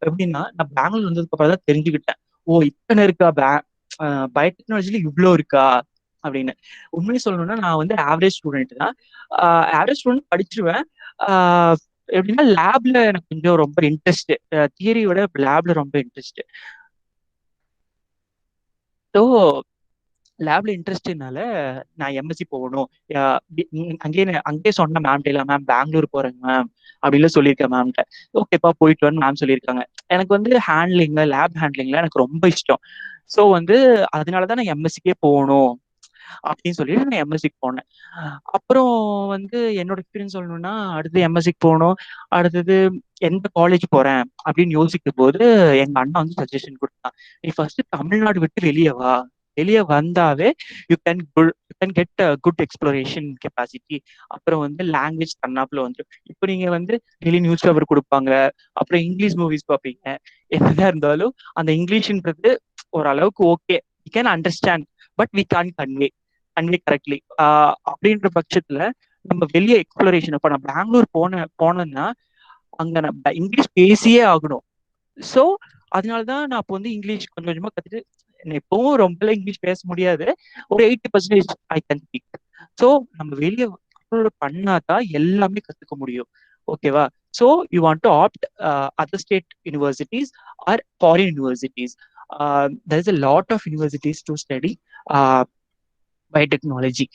எப்படின்னா நான் பெங்களூர் வந்ததுக்கு அப்புறம் தான் தெரிஞ்சுக்கிட்டேன், ஓ இத்தனை இருக்கா பயோடெக்னாலஜில இவ்வளோ இருக்கா அப்படின்னு. உண்மையை சொல்லணும்னா நான் வந்து ஆவரேஜ் ஸ்டூடெண்ட் தான். ஆவரேஜ் ஸ்டூடெண்ட் படிச்சிருவேன். எப்படின்னா லேப்ல எனக்கு கொஞ்சம் ரொம்ப இன்ட்ரெஸ்ட், தியரியோட லேப்ல ரொம்ப இன்ட்ரெஸ்ட். ஸோ லேப்ல இன்ட்ரெஸ்ட்னால நான் எம்எஸ்சி போகணும். அங்கேயே சொன்ன மேம்கிட்ட, இல்லை மேம் பெங்களூர் போறேங்க மேம் அப்படின்னு சொல்லியிருக்கேன் மேம்கிட்ட. ஓகேப்பா போயிட்டு வரேன்னு மேம் சொல்லியிருக்காங்க. எனக்கு வந்து லேப் ஹேண்ட்லிங்ல எனக்கு ரொம்ப இஷ்டம். ஸோ வந்து அதனாலதான் நான் எம்எஸ்சிக்கே போகணும் அப்படின்னு சொல்லி நான் எம்எஸ்சிக்கு போனேன். அப்புறம் வந்து என்னோட எக்ஸ்பீரியன்ஸ் சொல்லணும்னா, அடுத்து எம்எஸ்சிக்கு போனோம். அடுத்தது எந்த காலேஜ் போறேன் அப்படின்னு யோசிக்கும் போது எங்க அண்ணா வந்து சஜஷன் கொடுத்தான். நீ ஃபர்ஸ்ட் தமிழ்நாடு விட்டு வெளியே வா. வெளியே வந்தாவே you can get good exploration capacity. அப்புறம் வந்து லாங்குவேஜ் தன்னாப்புல வந்து இப்போ நீங்க வந்து டெய்லி நியூஸ் பேப்பர் கொடுப்பாங்க, அப்புறம் இங்கிலீஷ் மூவிஸ் பார்ப்பீங்க. என்னதான் இருந்தாலும் அந்த இங்கிலீஷ்ன்றது ஓரளவுக்கு okay, we can understand, but we can't convey correctly. அப்படின்ற பட்சத்துல நம்ம வெளியே எக்ஸ்ப்ளோரேஷன், இப்போ நான் பெங்களூர் போனேன்னா அங்க நம்ம இங்கிலீஷ் பேசியே ஆகணும். ஸோ அதனாலதான் நான் இப்போ வந்து இங்கிலீஷ் கொஞ்சம் கொஞ்சமா கத்துட்டு, எப்பவும் ரொம்ப இங்கிலீஷ் பேச முடியாது, ஒரு 80% ஐ கேன் ஸ்பீக். ஸோ நம்ம வெளியே பண்ணாதான் எல்லாமே கத்துக்க முடியும். ஓகேவா? So you want to opt other state universities or foreign universities. there is a lot of universities to study biotechnology.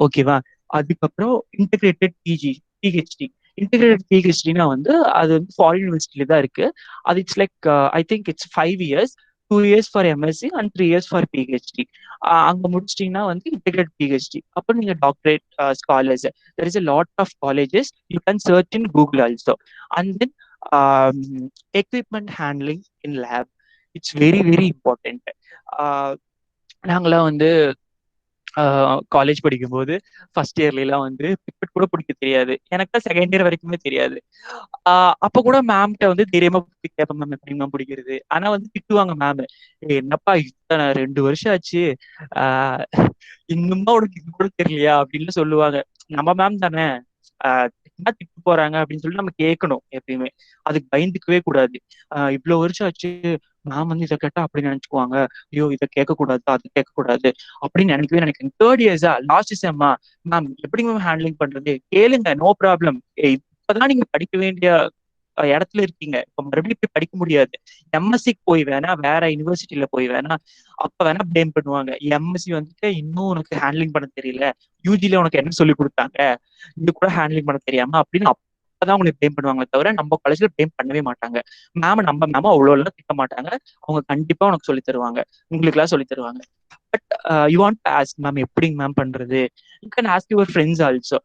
ஓகேவா? அதுக்கப்புறம் இன்டெகிரேட்டட் பிஹெச்டி. இன்டெகிரேட்டட் பிஹெச்டினா வந்து அது வந்து ஃபாரின் யூனிவர்சிட்டியில தான் இருக்கு. அது it's like I think it's 5 years, 2 years for MSc and 3 years for PhD. அங்க முடிச்சிட்டீங்கன்னா வந்து இன்டெகிரேட் பிஹெச்டி. அப்புறம் நீங்க doctorate scholars. There is a lot of colleges you can search in Google also. And then equipment handling in lab, it's very very important. நாங்களாம் வந்து college படிக்கும்போது first இயர்லாம் வந்து pipette கூட பிடிக்க தெரியாது. எனக்கு செகண்ட் இயர் வரைக்குமே தெரியாது. அப்ப கூட மேம்கிட்ட வந்து தைரியமா கேட்பேன், மேம் எப்படி மேம் பிடிக்கிறது. ஆனா வந்து திட்டுவாங்க மேம், என்னப்பா இத்தனை 2 வருஷம் ஆச்சு, இன்னுமா உனக்கு இது கூட தெரியலையா அப்படின்னு சொல்லுவாங்க. நம்ம மேம் தானே, திட்டு போறாங்க அப்படின்னு சொல்லி நம்ம கேட்கணும் எப்பயுமே. அதுக்கு பயந்துக்கவே கூடாது. இவ்வளவு வருஷம் ஆச்சு, மேம் வந்து இதை கேட்டா அப்படி நினைச்சுக்குவாங்க, ஐயோ இதை கேட்கக்கூடாது அதை கேட்கக்கூடாது அப்படின்னு நினைக்கவே நினைக்கிறேன். 3rd இயர்ஸா லாஸ்ட் செம்மா, மேம் எப்படி மேம் ஹேண்ட்லிங் பண்றது, கேளுங்க, நோ ப்ராப்ளம். இப்பதான் நீங்க படிக்க வேண்டிய இடத்துல இருக்கீங்க, இப்ப மறுபடியும் போய் படிக்க முடியாது. எம்எஸ்சிக்கு போய் வேணா வேற யூனிவர்சிட்டியில போய் வேணா அப்ப வேணா பிளேம் பண்ணுவாங்க, எம்எஸ்சி வந்துட்டு இன்னும் உனக்கு ஹேண்ட்லிங் பண்ண தெரியல, யூஜில உனக்கு என்ன சொல்லி கொடுத்தாங்க, இது கூட ஹேண்ட்லிங் பண்ண தெரியாம அப்படின்னு அப்பதான் உங்களுக்கு பிளேம் பண்ணுவாங்களே தவிர நம்ம காலேஜ்ல பிளேம் பண்ணவே மாட்டாங்க. நம்ம மேம அவ்வளோ எல்லாம் திட்ட மாட்டாங்க. அவங்க கண்டிப்பா உனக்கு சொல்லி தருவாங்க, உங்களுக்கு எல்லாம் சொல்லி தருவாங்க. But you want to ask ma'am எப்படிங்க மேம் பண்றது, you can ask your friends also.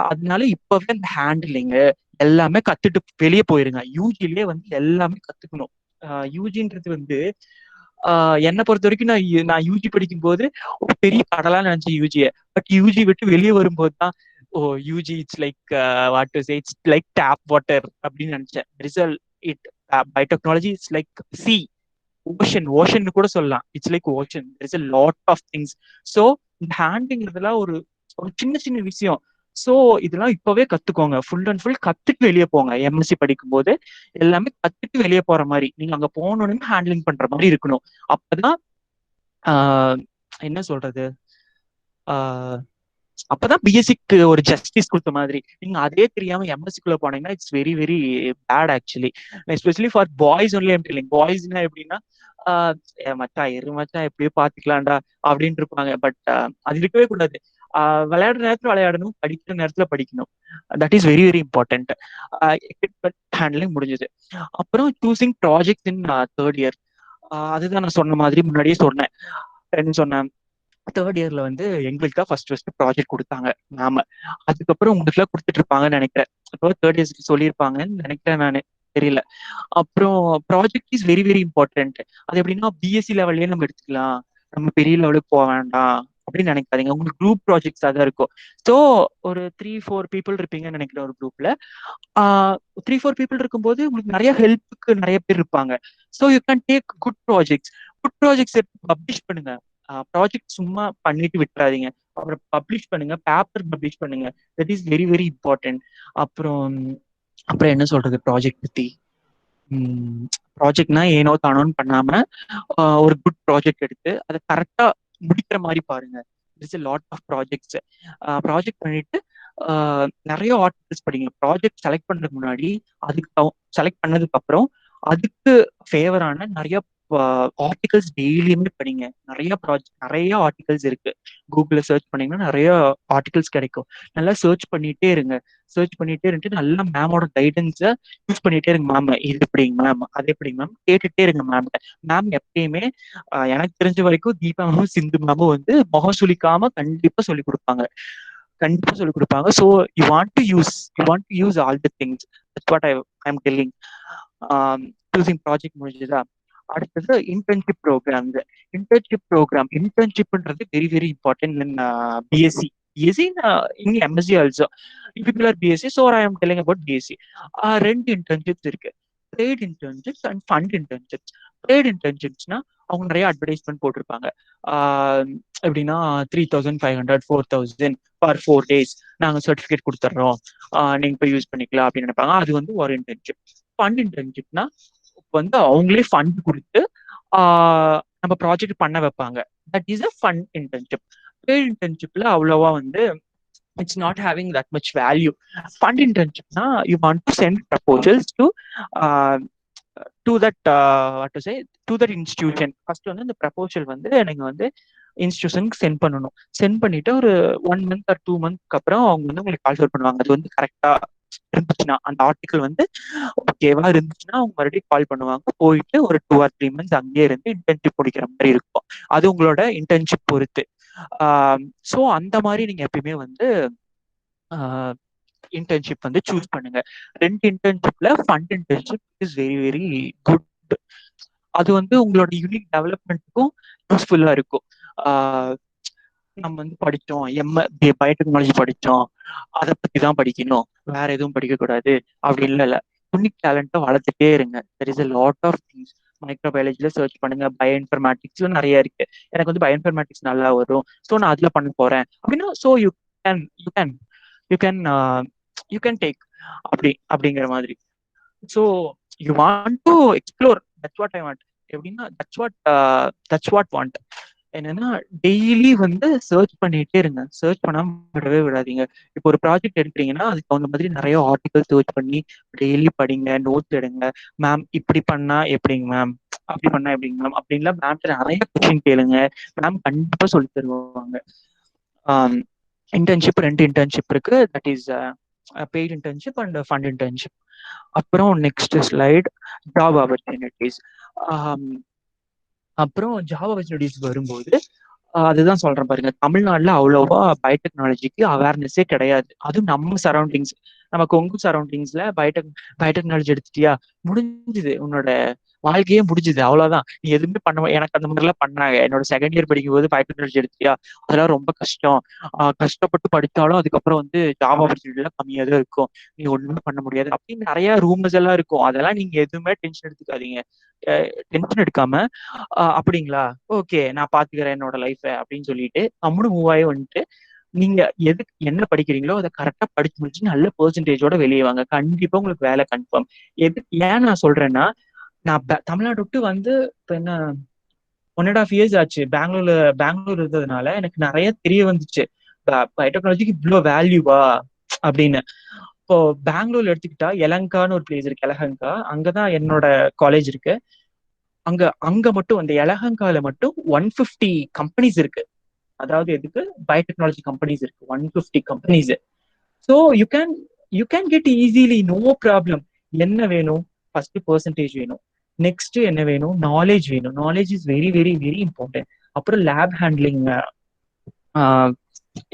அதனால இப்பவே இந்த ஹேண்ட்லிங் எல்லாமே கத்துட்டு வெளியே போயிருங்க. யூஜிலே வந்து எல்லாமே கத்துக்கணும். யூஜின்றது வந்து என்னை பொறுத்த வரைக்கும் நான் யூஜி படிக்கும் போது ஒரு பெரிய கடலா நினைச்சேன் யூஜியை. பட் யூஜி விட்டு வெளியே வரும்போது தான், oh UG it's like what to say, it's like tap water அப்படின்னு நினைச்சேன். Result it biotechnology it's like sea ocean கூட சொல்லலாம். It's like ocean, there is a lot of things. So இந்த ஹேண்ட்லிங் இதெல்லாம் ஒரு சின்ன சின்ன விஷயம். ஸோ இதெல்லாம் இப்பவே கத்துக்கோங்க, ஃபுல் அண்ட் ஃபுல் கத்துட்டு வெளியே போங்க. எம்எஸ்சி படிக்கும் போது எல்லாமே கத்துட்டு வெளியே போற மாதிரி, நீங்க அங்க போனோன்னு ஹேண்ட்லிங் பண்ற மாதிரி இருக்கணும். அப்பதான் என்ன சொல்றது, அப்பதான் பிஎஸ்சிக்கு ஒரு ஜஸ்டிஸ் கொடுத்த மாதிரி. நீங்க அதே தெரியாம எம்எஸ்சிக்குள்ள போனீங்கன்னா it's very very bad actually, especially for boys only. I'm telling, பாய்ஸ்னா எப்படின்னா மச்சான் எப்படியோ பாத்துக்கலாம்டா அப்படின்னு இருப்பாங்க. பட் அது இருக்கவே கூடாது. விளையாடுற நேரத்துல விளையாடணும், படிக்கிற நேரத்துல படிக்கணும். That is very very important. Handling முடிஞ்சது. அப்புறம் சூசிங் ப்ராஜெக்ட் இன் 3rd இயர். அதுதான் நான் சொன்ன மாதிரி முன்னாடியே சொன்னேன். என்ன சொன்னேன், 3rd இயர்ல வந்து எங்களுக்கு தான் ஃபர்ஸ்ட் ப்ராஜெக்ட் கொடுத்தாங்க மேம். அதுக்கப்புறம் உங்களுக்கு எல்லாம் கொடுத்துட்டு இருப்பாங்கன்னு நினைக்கிறேன். அப்போ 3rd இயர்ஸ்க்கு சொல்லியிருப்பாங்கன்னு நினைக்கிறேன் நானு, தெரியல. அப்புறம் project is very very important. அது எப்படின்னா பிஎஸ்சி லெவல்லே நம்ம எடுத்துக்கலாம், நம்ம பெரிய லெவலுக்கு போக வேண்டாம் அப்படின்னு நினைக்காதீங்க. உங்களுக்கு குரூப் ப்ராஜெக்ட்ஸ் தான் இருக்கும். ஸோ ஒரு 3-4 பீப்புள் இருப்பீங்கன்னு நினைக்கிறேன் ஒரு குரூப்ல. 3-4 பீப்புள் இருக்கும்போது உங்களுக்கு நிறைய ஹெல்ப்புக்கு நிறைய பேர் இருப்பாங்க. So you can take good projects. Good projects publish பண்ணுங்க. ப்ராஜெக்ட் சும்மா பண்ணிட்டு விட்டுறாதீங்க, அப்புறம் பப்ளிஷ் பண்ணுங்க, பேப்பர் பப்ளிஷ் பண்ணுங்க. That is very very important. அப்புறம் அப்புறம் என்ன சொல்றது ப்ராஜெக்ட் பத்தி, ப்ராஜெக்ட்னா ஏனோ தானோன்னு பண்ணாம ஒரு குட் ப்ராஜெக்ட் எடுத்து அதை கரெக்டா முடிக்கிற மாதிரி பாருங்க. It's a lot of projects. Project பண்ணிட்டு நிறைய ஆர்டிகல்ஸ் படிங்க. ப்ராஜெக்ட் செலக்ட் பண்றதுக்கு முன்னாடி, அதுக்கு செலக்ட் பண்ணதுக்கு அப்புறம் அதுக்கு ஃபேவரான நிறைய ஆர்டிகல்ஸ் டெய்லியுமே படிங்க. நிறைய ஆர்டிகல்ஸ் இருக்கு. கூகுள்ல சர்ச் பண்ணீங்கன்னா நிறைய ஆர்டிகல்ஸ் கிடைக்கும். நல்லா சர்ச் பண்ணிட்டே இருங்க. சர்ச் பண்ணிட்டே இருந்துட்டு நல்லா மேமோட கைடன்ஸை யூஸ் பண்ணிட்டே இருங்க. மேம் இது எப்படிங்க மேம், அது எப்படிங்க மேம் கேட்டுட்டே இருங்க மேம். மேம் எப்பயுமே எனக்கு தெரிஞ்ச வரைக்கும் தீபா மேமும் சிந்து மேமும் வந்து முகம் சுளிக்காம கண்டிப்பா சொல்லி கொடுப்பாங்க. So you want to use all the things. That's what I am telling. Choosing project முடிஞ்சதா, அடுத்தது இன்டர்ன்ஷிப்ன்றது very very important in BSc. In MSc also. People are BSc, so I am telling about BSc. 2 internships இருக்கு, paid internships and fund internships. Paid இன்டர்ன்ஷிப்ஸ்னா அவங்க நிறைய advertisement போட்டிருப்பாங்க. எப்படின்னா 3,500 4,000 for 4 days நாங்கள் சர்டிஃபிகேட் கொடுத்துட்றோம், நீங்க போய் யூஸ் பண்ணிக்கலாம் அப்படின்னு நினைப்பாங்க. அது வந்து ஒரு இன்டர்ன்ஷிப். ஃபண்ட் இன்டர்ன்ஷிப்னா வந்து அவங்களே ஃபண்ட் கொடுத்து நம்ம ப்ராஜெக்ட் பண்ண வைப்பாங்க. That is a fund internship. Paid இன்டர்ன்ஷிப்ல அவ்வளவா வந்து it's not having that much value. Fund internship na you want to send proposals to that what to say to that institution. First வந்து இந்த proposal வந்து நீங்க வந்து இன்ஸ்டிடியூஷனுக்கு சென்ட் பண்ணணும். Send பண்ணிட்டு ஒரு 1 month or 2 months அப்புறம் அவங்க வந்து உங்களுக்கு கால் பண்ணுவாங்க. அது வந்து கரெக்டா இருந்துச்சுன்னா, அந்த ஆர்டிகல் வந்து ஓகேவா இருந்துச்சுன்னா அவங்க மறுபடியும் கால் பண்ணுவாங்க. போயிட்டு ஒரு 2 or 3 months அங்கேயே இருந்து இன்டர்ன்ஷிப் முடிக்கிற மாதிரி இருக்கும். அது உங்களோட இன்டர்ன்ஷிப் பொறுத்து. ஸோ அந்த மாதிரி நீங்க எப்பயுமே வந்து இன்டர்ன்ஷிப் வந்து சூஸ் பண்ணுங்க. 2 இன்டர்ன்ஷிப்ல fund internship is very very good. அது வந்து உங்களோட யூனிக் டெவலப்மெண்ட்டுக்கும் யூஸ்ஃபுல்லா இருக்கும். நம்ம வந்து படித்தோம், பயோடெக்னாலஜி படித்தோம், அதை பத்தி தான் படிக்கணும், வேற எதுவும் படிக்க கூடாது அப்படின்னு இல்லை. யூனிக் டேலண்ட்டை வளர்த்துட்டே இருங்க. There is a lot of things. மைக்ரோபயாலஜில சர்ச் பண்ணுங்க, பயோ இன்ஃபர்மேட்டிக்ஸ்ல நிறைய இருக்கு. எனக்கு வந்து பயோ இன்ஃபர்மேட்டிக்ஸ் நல்லா வரும், ஸோ நான் அதுல பண்ண போறேன் அப்படின்னா, ஸோ யூ கேன் டேக் அப்படிங்கிற மாதிரி. So you want to explore. That's what I want. எப்படின்னா தட்ஸ் வாட் வாண்ட். என்னன்னா டெய்லி வந்து சர்ச் பண்ணிட்டே இருங்க. சர்ச் பண்ணாம விடவே விடாதீங்க. இப்போ ஒரு ப்ராஜெக்ட் எடுக்கிறீங்கன்னா அதுக்கு தகுந்த மாதிரி நிறைய ஆர்டிகல் சர்ச் பண்ணி டெய்லி படிங்க, நோட்ஸ் எடுங்க. மேம் இப்படி பண்ணா எப்படிங்க மேம், அப்படி பண்ணா எப்படிங்க மேம் அப்படின்லாம் மேம்கிட்ட நிறைய கொஸ்டின் கேளுங்க. மேம் கண்டிப்பா சொல்லி தருவாங்க. இன்டர்ன்ஷிப் 2 இன்டர்ன்ஷிப் இருக்கு. That is paid internship end fund internship. அப்புறம் நெக்ஸ்ட் ஸ்லைட், ஜாப் ஆப்பர்ச்சுனிட்டிஸ். அப்புறம் ஜாப் ஆப்பர்ச்சுனிட்டிஸ் வரும்போது அதுதான் சொல்றேன் பாருங்க, தமிழ்நாடுல அவ்வளோவா பயோடெக்னாலஜிக்கு அவேர்னஸே கிடையாது. அதுவும் நம்ம சரௌண்டிங்ஸ், நம்ம கொங்கு சரௌண்டிங்ஸ்ல பயோடெக்னாலஜி எடுத்துட்டியா முடிஞ்சுது, உன்னோட வாழ்க்கையே முடிஞ்சுது, அவ்வளவுதான். நீ எதுவுமே பண்ண. எனக்கு அந்த மாதிரிலாம் பண்ணாங்க. என்னோட செகண்ட் இயர் படிக்கும் போது பயோடெக்னாலஜி எடுத்தியா, அதெல்லாம் ரொம்ப கஷ்டம், கஷ்டப்பட்டு படித்தாலும் அதுக்கப்புறம் வந்து ஜாப் ஆப்பர்ச்சுனிட்டி எல்லாம் கம்மியா தான் இருக்கும், நீ ஒண்ணுமே பண்ண முடியாது அப்படின்னு நிறைய ரூமர்ஸ் எல்லாம் இருக்கும். அதெல்லாம் நீங்க எதுவுமே டென்ஷன் எடுத்துக்காதீங்க. டென்ஷன் எடுக்காம அப்படிங்களா, ஓகே நான் பாத்துக்கிறேன் என்னோட லைஃப அப்படின்னு சொல்லிட்டு நம்மளும் மூவ் ஆகி வந்துட்டு நீங்க எதுக்கு என்ன படிக்கிறீங்களோ அதை கரெக்டா படிச்சு முடிச்சு நல்ல பெர்சன்டேஜோட வெளியே வாங்க. கண்டிப்பா உங்களுக்கு வேலை கன்ஃபார்ம். ஏன் நான் சொல்றேன்னா, நான் தமிழ்நாடு விட்டு வந்து இப்ப என்ன 1.5 years ஆச்சு. பெங்களூர் இருந்ததுனால எனக்கு நிறைய தெரிய வந்துச்சு, பயோடெக்னாலஜிக்கு இவ்வளவு வேல்யூவா அப்படின்னு. இப்போ பெங்களூர்ல எடுத்துக்கிட்டா எலங்கான்னு ஒரு பிளேஸ் இருக்கு, எலஹங்கா. அங்கதான் என்னோட காலேஜ் இருக்கு. அங்க மட்டும் அந்த எலஹங்கால மட்டும் 150 கம்பெனிஸ் இருக்கு. அதாவது எதுக்கு, பயோடெக்னாலஜி கம்பெனிஸ் இருக்கு 150 companies. So you can get easily, no problem. என்ன வேணும், ஃபர்ஸ்ட் பெர்சன்டேஜ் வேணும். நெக்ஸ்ட் என்ன வேணும், நாலேஜ் வேணும். Knowledge is very very very important. அப்புறம் லேப் ஹேண்ட்லிங்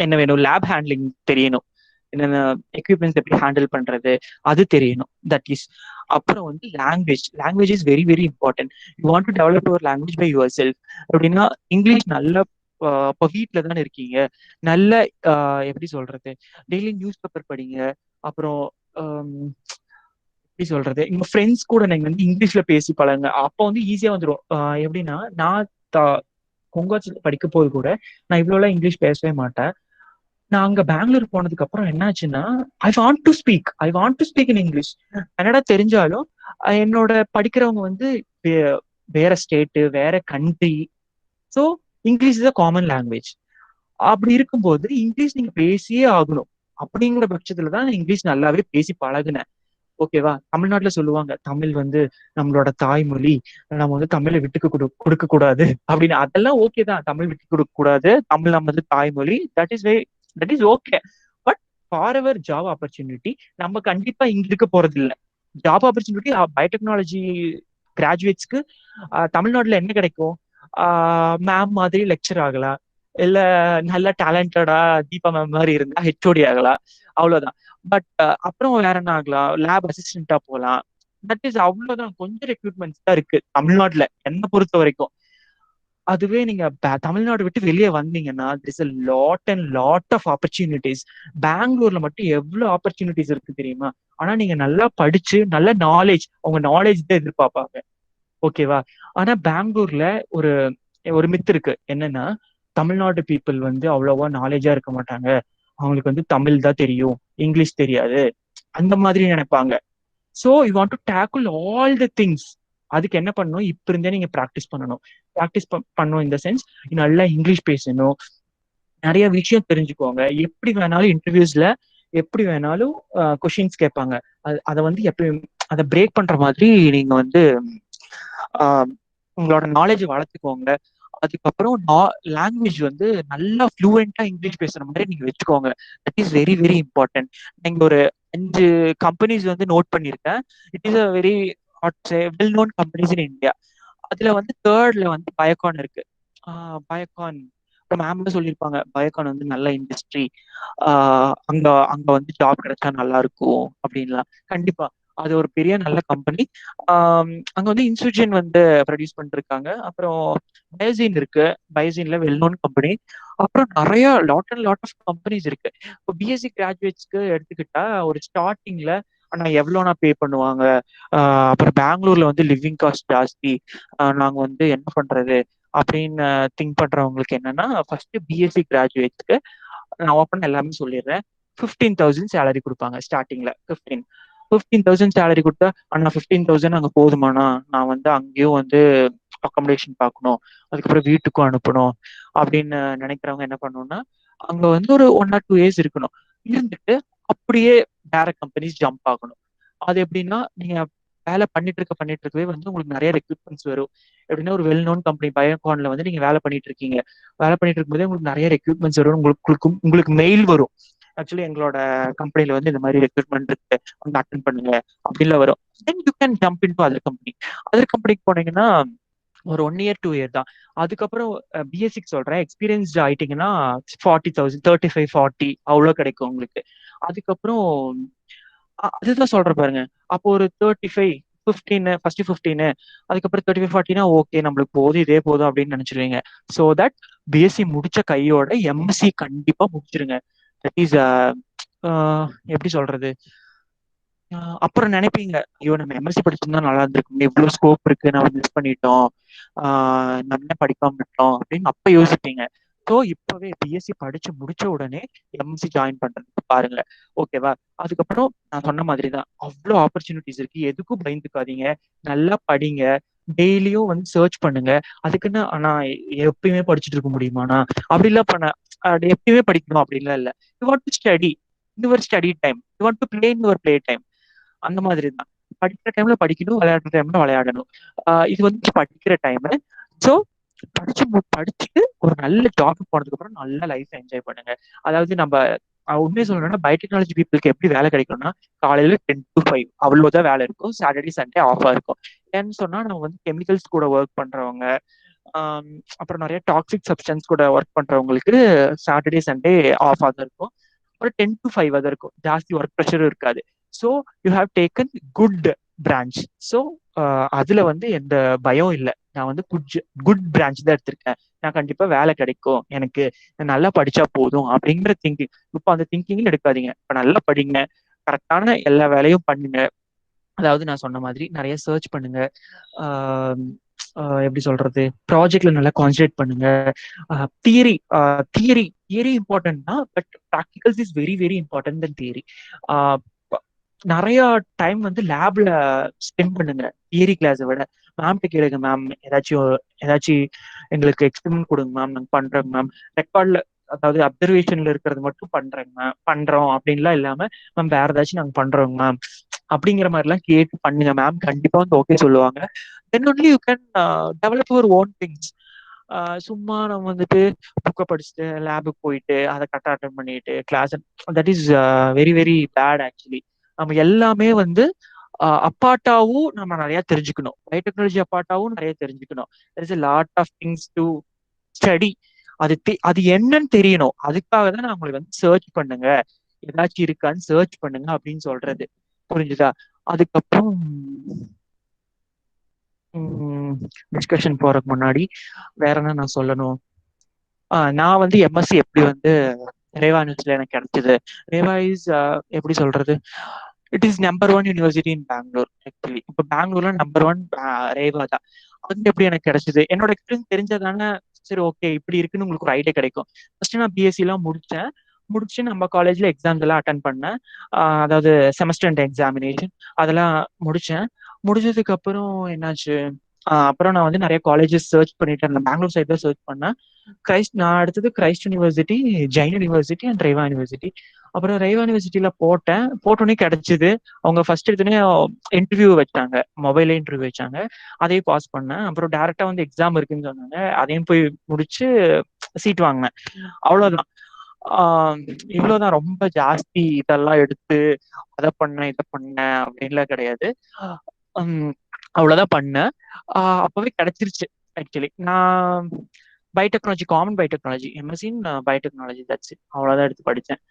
என்ன வேணும், லேப் ஹேண்ட்லிங் தெரியணும். என்னென்ன எக்யூப்மெண்ட்ஸ் எப்படி ஹேண்டில் பண்றது அது தெரியணும். That is. அப்புறம் வந்து language is very very important. You want to develop your language by your செல்ஃப். அப்படின்னா இங்கிலீஷ் நல்ல இப்போ வீட்டில் தானே இருக்கீங்க, நல்ல எப்படி சொல்றது, டெய்லி நியூஸ் பேப்பர் படிங்க. அப்புறம் எப்படி சொல்றது, உங்க ஃப்ரெண்ட்ஸ் கூட நீங்க வந்து இங்கிலீஷ்ல பேசி பழங்க. அப்போ வந்து ஈஸியா வந்துடும். எப்படின்னா நான் கொங்காச்சு படிக்க போது கூட நான் இவ்வளோலாம் இங்கிலீஷ் பேசவே மாட்டேன். நான் அங்க பெங்களூர் போனதுக்கு அப்புறம் என்னாச்சுன்னா, I want to speak in English. Kannada தெரிஞ்சாலும் என்னோட படிக்கிறவங்க வந்து வேற ஸ்டேட்டு, வேற country. So English is a common language. அப்படி இருக்கும்போது இங்கிலீஷ் நீங்க பேசியே ஆகணும். அப்படிங்கிற பட்சத்துல தான் இங்கிலீஷ் நல்லாவே பேசி பழகுனேன். ஓகேவா? தமிழ்நாட்டுல சொல்லுவாங்க தமிழ் வந்து நம்மளோட தாய்மொழி, நம்ம வந்து தமிழை விட்டுக்கு கொடுக்க கூடாது அப்படின்னு. அதெல்லாம் ஓகே தான், தமிழ் விட்டு கொடுக்க கூடாது, தமிழ் நமது தாய்மொழி, that is okay. But for ever job opportunity நம்ம கண்டிப்பா இங்க இருக்க போறது இல்லை. ஜாப் ஆப்பர்ச்சுனிட்டி பயோடெக்னாலஜி கிராஜுவேட்ஸ்க்கு தமிழ்நாட்டுல என்ன கிடைக்கும்? மேம் மாதிரி லெக்சர் ஆகலாம், இல்ல நல்ல டேலண்டடா தீபா மேம் மாதிரி இருந்தா ஹெச்ஓடி ஆகலாம், அவ்வளவுதான். பட் அப்புறம் வேற என்ன ஆகலாம்? லேப் அசிஸ்டண்டா போகலாம். தட் இஸ் அவ்வளவுதான். கொஞ்சம் ரெக்ரூட்மெண்ட்ஸ் தான் இருக்கு தமிழ்நாட்டுல என்ன பொறுத்த வரைக்கும். அதுவே நீங்க தமிழ்நாடு விட்டு வெளியே வந்தீங்கன்னா this a lot of opportunities. பெங்களூர்ல மட்டும் எவ்வளவு ஆப்பர்ச்சுனிட்டிஸ் இருக்கு தெரியுமா? ஆனா நீங்க நல்லா படிச்சு நல்ல நாலேஜ், உங்க நாலேஜ் தான் எதிர்பார்ப்பாங்க, ஓகேவா? ஆனா பெங்களூர்ல ஒரு ஒரு மித்து இருக்கு. என்னன்னா, தமிழ்நாடு பீப்புள் வந்து அவ்வளவா நாலேஜா இருக்க மாட்டாங்க, அவங்களுக்கு வந்து தமிழ் தான் தெரியும், இங்கிலீஷ் தெரியாது, அந்த மாதிரி நினைப்பாங்க. So you want to tackle all the things. அதுக்கு என்ன பண்ணணும்? இப்ப இருந்தே நீங்க ப்ராக்டிஸ் பண்ணணும். ப்ராக்டிஸ் பண்ணணும் இந்த சென்ஸ், நல்லா இங்கிலீஷ் பேசணும், நிறைய விஷயம் தெரிஞ்சுக்கோங்க. எப்படி வேணாலும் இன்டர்வியூஸ்ல எப்படி வேணாலும் கொஷின்ஸ் கேட்பாங்க. அதை வந்து எப்பயும் அதை பிரேக் பண்ற மாதிரி நீங்க வந்து உங்களோட நாலேஜ் வளர்த்துக்கோங்க. அதுக்கப்புறம் லாங்குவேஜ் வந்து நல்லா ஃப்ளூயண்டா இங்கிலீஷ் பேசுற மாதிரி நீங்க வச்சுக்கோங்க. That is very very important. நீங்க ஒரு 5 கம்பெனிஸ் வந்து நோட் பண்ணிருக்கேன். It is a very well known companies in India. அதுல வந்து தேர்ட்ல வந்து பயோகான் இருக்கு. பயோகான் மேம் சொல்லியிருப்பாங்க, பயோகான் வந்து நல்ல இண்டஸ்ட்ரி, அங்க அங்க வந்து ஜாப் கிடைச்சா நல்லா இருக்கும் அப்படின்லாம். கண்டிப்பா அது ஒரு பெரிய நல்ல கம்பெனி. அங்க வந்து இன்சுஜன் வந்து ப்ரொடியூஸ் பண்ணிருக்காங்க. அப்புறம் பயோசின் இருக்கு, பயோசின்ல வெல் நோன் கம்பெனி. அப்புறம் நிறைய லாட் ஆஃப் கம்பெனிஸ் இருக்கு. இப்போ பிஎஸ்சி கிராஜுவேட்ஸ்க்கு எடுத்துக்கிட்டா ஒரு ஸ்டார்டிங்ல ஆனா எவ்வளோனா பே பண்ணுவாங்க, அப்புறம் பெங்களூர்ல வந்து லிவிங் காஸ்ட் ஜாஸ்தி, நாங்க வந்து என்ன பண்றது அப்படின்னு திங்க் பண்றவங்களுக்கு என்னன்னா, ஃபர்ஸ்ட் பிஎஸ்சி கிராஜுவேட்ஸ்க்கு நான் ஓப்பன் எல்லாமே சொல்லிடுறேன். 15,000 சேலரி கொடுப்பாங்க ஸ்டார்டிங்ல. 15,000 சேலரி கொடுத்தா, அண்ணா 15,000 அங்கே போதுமானா, நான் வந்து அங்கேயும் வந்து அகாமடேஷன் பார்க்கணும், அதுக்கப்புறம் வீட்டுக்கும் அனுப்பணும் அப்படின்னு நினைக்கிறவங்க என்ன பண்ணணும்னா, அங்க வந்து ஒரு 1 or 2 years இருக்கணும். இருந்துட்டு அப்படியே டைரக்ட் கம்பெனிஸ் ஜம்ப் ஆகணும். அது எப்படின்னா, நீங்க வேலை பண்ணிட்டு இருக்கவே வந்து உங்களுக்கு நிறைய ரெக்ரூட்மெண்ட்ஸ் வரும். எப்படின்னா, ஒரு வெல் நோன் கம்பெனி பயோகான்ல வந்து நீங்க வேலை பண்ணிட்டு இருக்கீங்க. வேலை பண்ணிட்டு இருக்கும்போதே உங்களுக்கு நிறைய ரெக்ரூட்மெண்ட்ஸ் வரும். உங்களுக்கு மெயில் வரும், ஆக்சுவலி எங்களோட கம்பெனில வந்து இந்த மாதிரி ரெக்ரூட்மெண்ட் இருக்கு, வந்து அட்டன் பண்ணுங்க அப்படின்லாம் வரும். Then you can jump in to other company. Other கம்பெனிக்கு போனீங்கன்னா ஒரு 1 year 2 year தான். அதுக்கப்புறம் பிஎஸ்சிக்கு சொல்றேன், எக்ஸ்பீரியன்ஸ்ட் ஆயிட்டீங்கன்னா 40,000 35 40 அவ்வளோ கிடைக்கும் உங்களுக்கு. அதுக்கப்புறம் அதுதான் சொல்ற பாருங்க. அப்போ ஒரு 35 15 ஃபர்ஸ்ட் 15, அதுக்கப்புறம் 35 40னா ஓகே நம்மளுக்கு போதும், இதே போதும் அப்படின்னு நினைச்சிருவீங்க. ஸோ தட் பிஎஸ்சி முடிச்ச கையோட எம்எஸ்சி கண்டிப்பா முடிச்சிருங்க. தட் இஸ் எப்படி சொல்றது, அப்புறம் நினைப்பீங்க, ஐயோ நம்ம எம்எஸ்சி படிச்சிருந்தா நல்லா இருந்திருக்கும், இவ்வளவு ஸ்கோப் இருக்கு, நம்ம மிஸ் பண்ணிட்டோம், நம்ம படிக்காம விட்டோம் அப்படின்னு அப்ப யோசிப்பீங்க. ஸோ இப்பவே பிஎஸ்சி படிச்சு முடிச்ச உடனே எம்எஸ்சி ஜாயின் பண்றதுக்கு பாருங்க, ஓகேவா? அதுக்கப்புறம் நான் சொன்ன மாதிரி தான் அவ்வளோ ஆப்பர்ச்சுனிட்டிஸ் இருக்கு, எதுக்கும் பயந்துக்காதீங்க, நல்லா படிங்க, டெய்லியும் வந்து சர்ச் பண்ணுங்க. அதுக்குன்னு ஆனா எப்பயுமே படிச்சுட்டு இருக்க முடியுமாண்ணா அப்படிலாம் எப்பயுமே படிக்கணும் அப்படின்லாம் இல்லை. You want to study in your study time, you want to play in your play time. அந்த மாதிரி தான். படிக்கிற டைம்ல படிக்கணும், விளையாடுற டைம்ல விளையாடணும். இது வந்து படிக்கிற டைம். ஸோ படிச்சுட்டு ஒரு நல்ல ஜாப் போனதுக்கு அப்புறம் நல்ல லைஃப் என்ஜாய் பண்ணுங்க. அதாவது நம்ம உண்மையை சொல்லணும்னா பயோடெக்னாலஜி பீப்புளுக்கு எப்படி வேலை கிடைக்கும்னா, காலையில 10 to 5 அவ்வளவுதான் வேலை இருக்கும், சாட்டர்டே சண்டே ஆஃபா இருக்கும். ஏன்னு சொன்னா நம்ம வந்து கெமிக்கல்ஸ் கூட ஒர்க் பண்றவங்க, அப்புறம் நிறைய டாக்ஸிக் சப்ஸ்டன்ஸ் கூட ஒர்க் பண்றவங்களுக்கு சாட்டர்டே சண்டே ஆஃபா தான் இருக்கும். ஒரு 10 to 5 தான் இருக்கும், ஜாஸ்தி ஒர்க் ப்ரெஷரும் இருக்காது. So you have taken good branch. So அதுல வந்து எந்த பயம் இல்லை. நான் வந்து குட் பிரான்ச் தான் எடுத்திருக்கேன், நான் கண்டிப்பா வேலை கிடைக்கும் எனக்கு, நல்லா படிச்சா போதும் அப்படிங்கிற திங்கிங். இப்போ அந்த திங்கிங் எடுக்காதீங்க. இப்ப நல்லா படிங்க, கரெக்டான எல்லா வேலையும் பண்ணுங்க. அதாவது நான் சொன்ன மாதிரி நிறைய சர்ச் பண்ணுங்க, எப்படி சொல்றது, ப்ராஜெக்ட்ல நல்லா கான்சென்ட்ரேட் பண்ணுங்க. தியரி தியரி தியரி இம்பார்ட்டன்ட் தான், but practicals is very very important then theory. நிறைய டைம் வந்து லேப்ல ஸ்பெண்ட் பண்ணுங்க தியரி கிளாஸை விட. மேம்கிட்ட கேளுங்க, மேம் ஏதாச்சும் எங்களுக்கு எக்ஸ்பெரிமெண்ட் கொடுங்க மேம், நாங்கள் பண்றோங்க மேம், ரெக்கார்ட்ல அதாவது அப்சர்வேஷன்ல இருக்கிறது மட்டும் பண்றோம் அப்படின்லாம் இல்லாம, மேம் வேற ஏதாச்சும் நாங்கள் பண்றோங்க மேம் அப்படிங்கிற மாதிரிலாம் கேட்டு பண்ணுங்க மேம், கண்டிப்பா வந்து ஓகே சொல்லுவாங்க. Then only you can develop your own things. சும்மா நம்ம வந்துட்டு புக்கை படிச்சுட்டு லேபுக்கு போயிட்டு அதை கரெக்டாக அட்டன் பண்ணிட்டு class, that is very very bad actually. நம்ம எல்லாமே வந்து அப்பாட்டாவும் நம்ம நிறைய தெரிஞ்சுக்கணும், பயோடெக்னாலஜி அப்பாட்டாவும் நிறைய தெரிஞ்சுக்கணும். There is a lot of things to study. அது என்னன்னு தெரியணும். அதுக்காக தான் நான் உங்களுக்கு வந்து சர்ச் பண்ணுங்க, ஏதாச்சும் இருக்கான்னு சர்ச் பண்ணுங்க அப்படின்னு சொல்றது. புரிஞ்சுதா? அதுக்கப்புறம் டிஸ்கஷன் போறதுக்கு முன்னாடி வேற என்ன நான் சொல்லணும்? நான் வந்து எம்எஸ்சி எப்படி வந்து ரேவா யூனிவர்சிட்டியில எனக்கு கிடைச்சது. ரேவா இஸ் எப்படி சொல்றது, it is number 1 university in Bangalore. Actually இப்போ பெங்களூர்ல நம்பர் 1 ரேவா தான். அது எப்படி எனக்கு கிடைச்சது, என்னோட எக்ஸ்பீரியன்ஸ் தெரிஞ்சதானே. சரி ஓகே இப்படி இருக்குன்னு உங்களுக்கு ஒரு ஐடியா கிடைக்கும். ஃபர்ஸ்ட் நான் பிஎஸ்சி எல்லாம் முடிச்சு நம்ம காலேஜ்ல எக்ஸாம்ஸ் எல்லாம் அட்டன் பண்ணேன். அதாவது செமஸ்டர் அண்ட் எக்ஸாமினேஷன் அதெல்லாம் முடிச்சதுக்கு அப்புறம் என்னாச்சு, அப்புறம் நான் வந்து நிறைய காலேஜஸ் சர்ச் பண்ணிட்டு இருந்தேன். பெங்களூர் சைட் தான் சர்ச் பண்ணேன். நான் அடுத்தது Christ university, Jain university and Reva university. அப்புறம் ரேவா யூனிவர்சிட்டியில போட்டோன்னே கிடைச்சது. அவங்க ஃபர்ஸ்ட் எடுத்தோடனே இன்டர்வியூ வச்சாங்க, மொபைல்ல இன்டர்வியூ வச்சாங்க. அதையும் பாஸ் பண்ணேன். அப்புறம் டேரக்டா வந்து எக்ஸாம் இருக்குன்னு சொன்னாங்க, அதையும் போய் முடிச்சு சீட் வாங்கினேன். அவ்வளவுதான். இவ்வளவுதான். ரொம்ப ஜாஸ்தி இதெல்லாம் எடுத்து அதை பண்ணேன் இதை பண்ணேன் அப்படின்லாம் கிடையாது. அவ்வளவுதான் பண்ணேன். அப்பவே கிடைச்சிருச்சு. ஆக்சுவலி நான் biotechnology, common biotechnology, MSc in biotechnology, that's it. அவ்வளவுதான் எடுத்து படித்தேன்.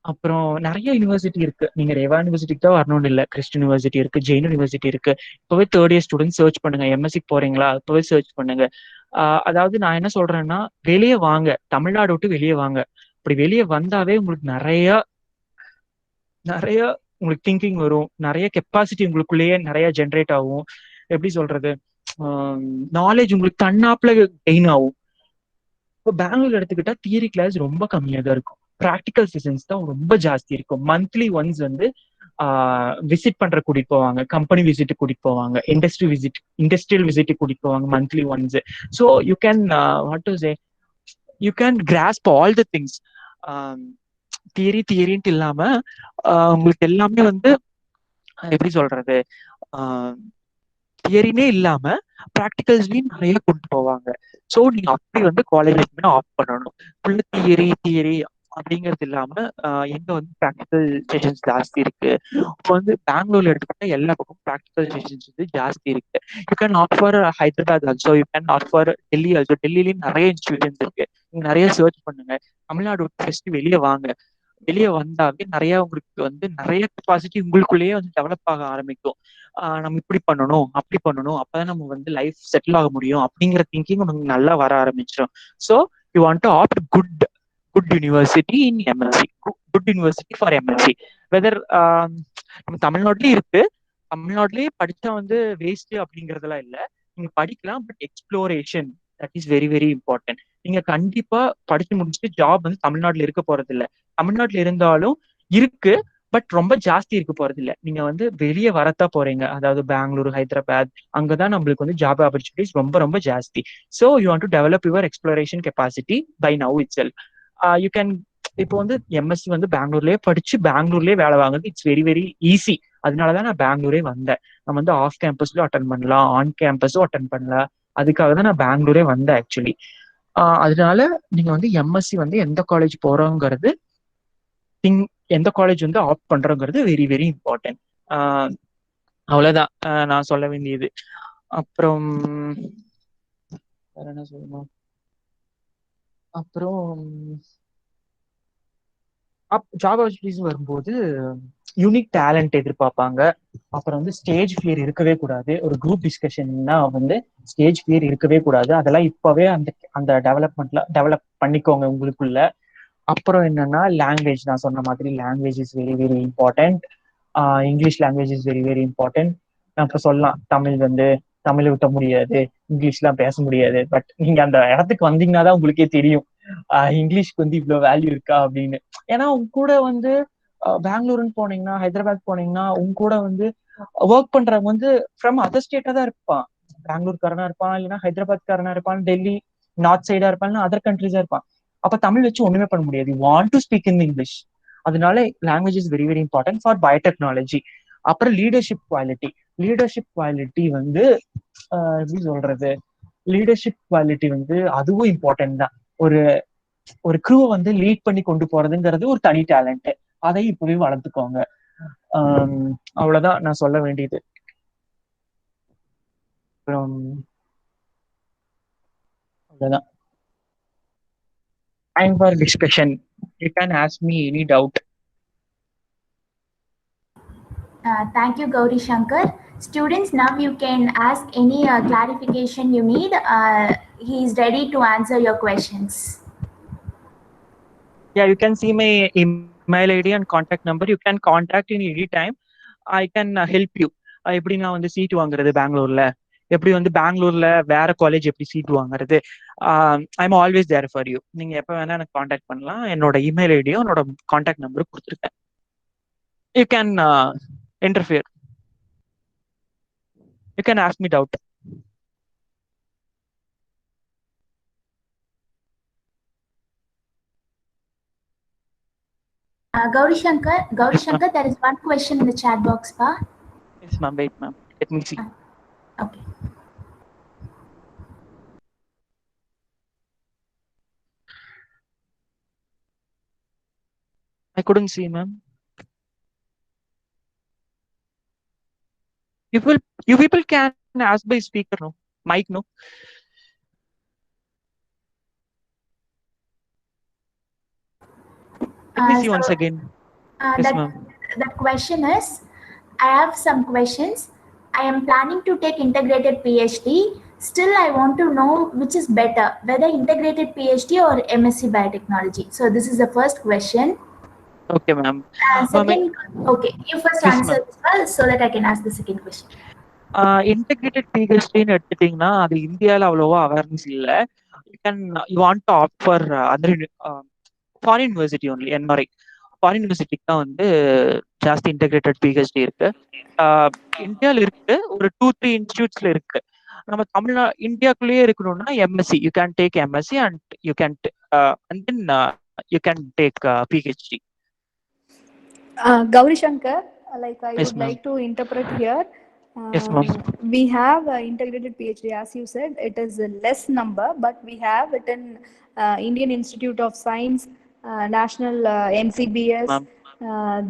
அப்புறம் நிறைய யூனிவர்சிட்டி இருக்கு. நீங்க ரேவா யூனிவர்சிட்டிக்கு தான் வரணும்னு இல்லை, கிறிஸ்ட் யூனிவர்சிட்டி இருக்கு, ஜெயின் யூனிவர்சிட்டி இருக்கு. இப்பவே தேர்ட் இயர் ஸ்டூடெண்ட் சர்ச் பண்ணுங்க. எம்எஸ்சிக்கு போறீங்களா, இப்பவே சர்ச் பண்ணுங்க. அதாவது நான் என்ன சொல்றேன்னா, வெளியே வாங்க, தமிழ்நாடு விட்டு வெளியே வாங்க. அப்படி வெளியே வந்தாவே உங்களுக்கு நிறைய உங்களுக்கு திங்கிங் வரும், நிறைய கெப்பாசிட்டி உங்களுக்குள்ளேயே நிறைய ஜென்ரேட் ஆகும். எப்படி சொல்றது, நாலேஜ் உங்களுக்கு தன்னாப்புல கெயின் ஆகும். இப்போ பெங்களூர் எடுத்துக்கிட்டா தியரி கிளாஸ் ரொம்ப கம்மியாக தான் இருக்கும், ப்ராக்டிக்கல் செஷன்ஸ் தான் ரொம்ப ஜாஸ்தி இருக்கும். மந்த்லி ஒன்ஸ் வந்து விசிட் பண்ற கூட்டிட்டு போவாங்க, கம்பெனி விசிட் கூட்டிட்டு போவாங்க, இண்டஸ்ட்ரியல் விசிட் கூட்டிட்டு போவாங்க monthly once. So you can what to say, you can grasp all the things. தியரின்ட்டு இல்லாம உங்களுக்கு எல்லாமே வந்து எப்படி சொல்றது, தியரினே இல்லாம ப்ராக்டிகல்ஸ்லயும் நிறைய கொண்டு போவாங்க. ஸோ நீங்க அப்படி வந்து காலேஜ் ஆஃப் பண்ணணும். ஃபுல்லு தியரி அப்படிங்கிறது இல்லாம எங்க வந்து ப்ராக்டிக்கல் செஷன்ஸ் ஜாஸ்தி இருக்கு. இப்போ வந்து பெங்களூர்ல எடுத்துக்கிட்டா எல்லா பக்கமும் ப்ராக்டிக்கல் செஷன்ஸ் வந்து ஜாஸ்தி இருக்கு. You can not for Hyderabad also, you can not for Delhi also. டெல்லியிலயும் நிறைய இன்ஸ்டிடியூஷன்ஸ் இருக்கு, நீங்க நிறைய சர்ச் பண்ணுங்க. தமிழ்நாடு ஃபர்ஸ்ட் வெளியே வாங்க. வெளியே வந்தாவே நிறைய உங்களுக்கு வந்து நிறைய கெப்பாசிட்டி உங்களுக்குள்ளேயே வந்து டெவலப் ஆக ஆரம்பிக்கும். நம்ம இப்படி பண்ணணும் அப்படி பண்ணணும், அப்பதான் நம்ம வந்து லைஃப் செட்டில் ஆக முடியும் அப்படிங்கிற திங்கிங் உங்களுக்கு நல்லா வர ஆரம்பிச்சிடும். So you want to opt good university in MLC, good university for MLC. Whether நம்ம தமிழ்நாட்டிலேயே இருக்கு, தமிழ்நாட்டிலேயே படிச்சா வந்து வேஸ்ட் அப்படிங்கறதெல்லாம் இல்லை. நீங்க படிக்கலாம், but exploration that is very very important. நீங்க கண்டிப்பா படிச்சு முடிச்சுட்டு ஜாப் வந்து தமிழ்நாட்டுல இருக்க போறது இல்லை. தமிழ்நாட்டுல இருந்தாலும் இருக்கு, பட் ரொம்ப ஜாஸ்தி இருக்க போறது இல்லை. நீங்க வந்து வெளியே வரத்தான் போறீங்க, அதாவது பெங்களூர், ஹைதராபாத், அங்கதான் நம்மளுக்கு வந்து ஜாப் ஆப்பர்ச்சுனிட்டிஸ் ரொம்ப ரொம்ப ஜாஸ்தி. So you want to develop your exploration capacity by now itself. You can இப்போ வந்து எம்எஸ்சி வந்து பெங்களூர்லயே படிச்சு பெங்களூர்லயே வேலை வாங்குறது இட்ஸ் வெரி வெரி ஈஸி. அதனாலதான் நான் பெங்களூரே வந்தேன். நம்ம வந்து ஆஃப் கேம்பஸ்லயும் அட்டன் பண்ணலாம், ஆன் கேம்பஸும் அட்டன் பண்ணலாம். அதுக்காக தான் நான் பெங்களூரே வந்தேன் ஆக்சுவலி. அதனால நீங்க வந்து எம்எஸ்சி வந்து எந்த காலேஜ் போறோங்கிறது, எந்த காலேஜ் வந்து ஆப்ட் பண்றோங்கிறது வெரி வெரி இம்பார்ட்டன்ட். அவ்வளவுதான் நான் சொல்ல வேண்டியது. அப்புறம் வேற என்ன சொல்லணும், அப்புறம் ஜாப் ஆப்பர்ச்சுனிட்டிஸ் வரும்போது யூனிக் டேலண்ட் எதிர்பார்ப்பாங்க. அப்புறம் வந்து ஸ்டேஜ் ஃபியர் இருக்கவே கூடாது. ஒரு குரூப் டிஸ்கஷன்னா வந்து ஸ்டேஜ் ஃபியர் இருக்கவே கூடாது. அதெல்லாம் இப்பவே அந்த டெவலப் பண்ணிக்கோங்க உங்களுக்குள்ள. அப்புறம் என்னன்னா லாங்குவேஜ், நான் சொன்ன மாதிரி language is very very important. English language is very very important. நான் இப்போ சொல்லலாம் தமிழ் விட்ட முடியாது, இங்கிலீஷ்லாம் பேச முடியாது. பட் நீங்க அந்த இடத்துக்கு வந்தீங்கன்னா தான் உங்களுக்கே தெரியும் இங்கிலீஷ்க்கு வந்து இவ்வளவு வேல்யூ இருக்கா அப்படின்னு. ஏன்னா உங்க கூட வந்து பெங்களூருன்னு போனீங்கன்னா, ஹைதராபாத் போனீங்கன்னா, உங்க கூட வந்து ஒர்க் பண்றவங்க வந்து ஃப்ரம் அதர் ஸ்டேட்டா தான் இருப்பான். பெங்களூர்காரனா இருப்பான், இல்லைன்னா ஹைதராபாத்காரனா இருப்பான், டெல்லி நார்த் சைடா இருப்பான், அதர் கண்ட்ரிஸா இருப்பான். அப்ப தமிழ் வச்சு ஒண்ணுமே பண்ண முடியாது. You want to speak in English. அதனால language is very very important for biotechnology. அப்புறம் லீடர்ஷிப் குவாலிட்டி வந்து எப்படி சொல்றது, லீடர்ஷிப் குவாலிட்டி வந்து அதுவும் இம்பார்ட்டன்ட் தான். ஒரு ஒரு க்ரூவை வந்து லீட் பண்ணி கொண்டு போறதுங்கிறது ஒரு தனி டேலண்ட். அதை இப்பவே வளர்த்துக்கோங்க. அவ்வளவுதான் நான் சொல்ல வேண்டியது. அப்புறம் அவ்வளவுதான். Time for discussion. You can ask me any doubt. Thank you, Gauri Shankar. Students, now you can ask any clarification you need. He is ready to answer your questions. Yeah, you can see my email ID and contact number. You can contact in any time. I can help you. எப்படி நான் வந்து seat வாங்குறது பெங்களூர்ல, எப்படி வந்து பெங்களூர்ல வேற college எப்படி சீட் வாங்குறது, I'm always there for you. நீங்க எப்ப வேணா எனக்கு காண்டாக்ட் பண்ணலாம். என்னோட இமெயில் ஐடியும் என்னோட காண்டாக்ட் நம்பரும் கொடுத்துருக்கேன். You can interfere. You can ask me doubt. Gauri Shankar, there is one question in the chat box, pa. Yes, ma'am. Wait, ma'am. Let me see. Okay. I couldn't see, ma'am. You people can ask by speaker, no? Mic, no? Let me see once again. Yes, ma'am. That question is, I have some questions. I am planning to take integrated PhD. Still, I want to know which is better, whether integrated PhD or MSc Biotechnology. So this is the first question. Okay, ma'am. Second, okay, you first Yes, answer this one so that I can ask the second question. Integrated PhDன்னு எடுத்துட்டீங்கன்னா அது இந்தியாவில் அவ்வளோவா awareness இல்லை. You want to opt for other foreign university only, NRI. Foreign யூனிவர்சிட்டிக்கு தான் வந்து ஜாஸ்தி integrated PhD இருக்கு. இந்தியாவில் இருக்கு, ஒரு 2-3 இன்ஸ்டியூட்ஸ்ல இருக்கு. நம்ம இந்தியாக்குள்ளேயே இருக்கணும்னா MSc, you can take MSc and you can and then you can take PhD. Gauri Shankar, like I Yes, would ma'am. like to interpret here. Yes, ma'am. We have integrated PhD, as you said, it is a less number, but we have it in Indian Institute of Science, National NCBS,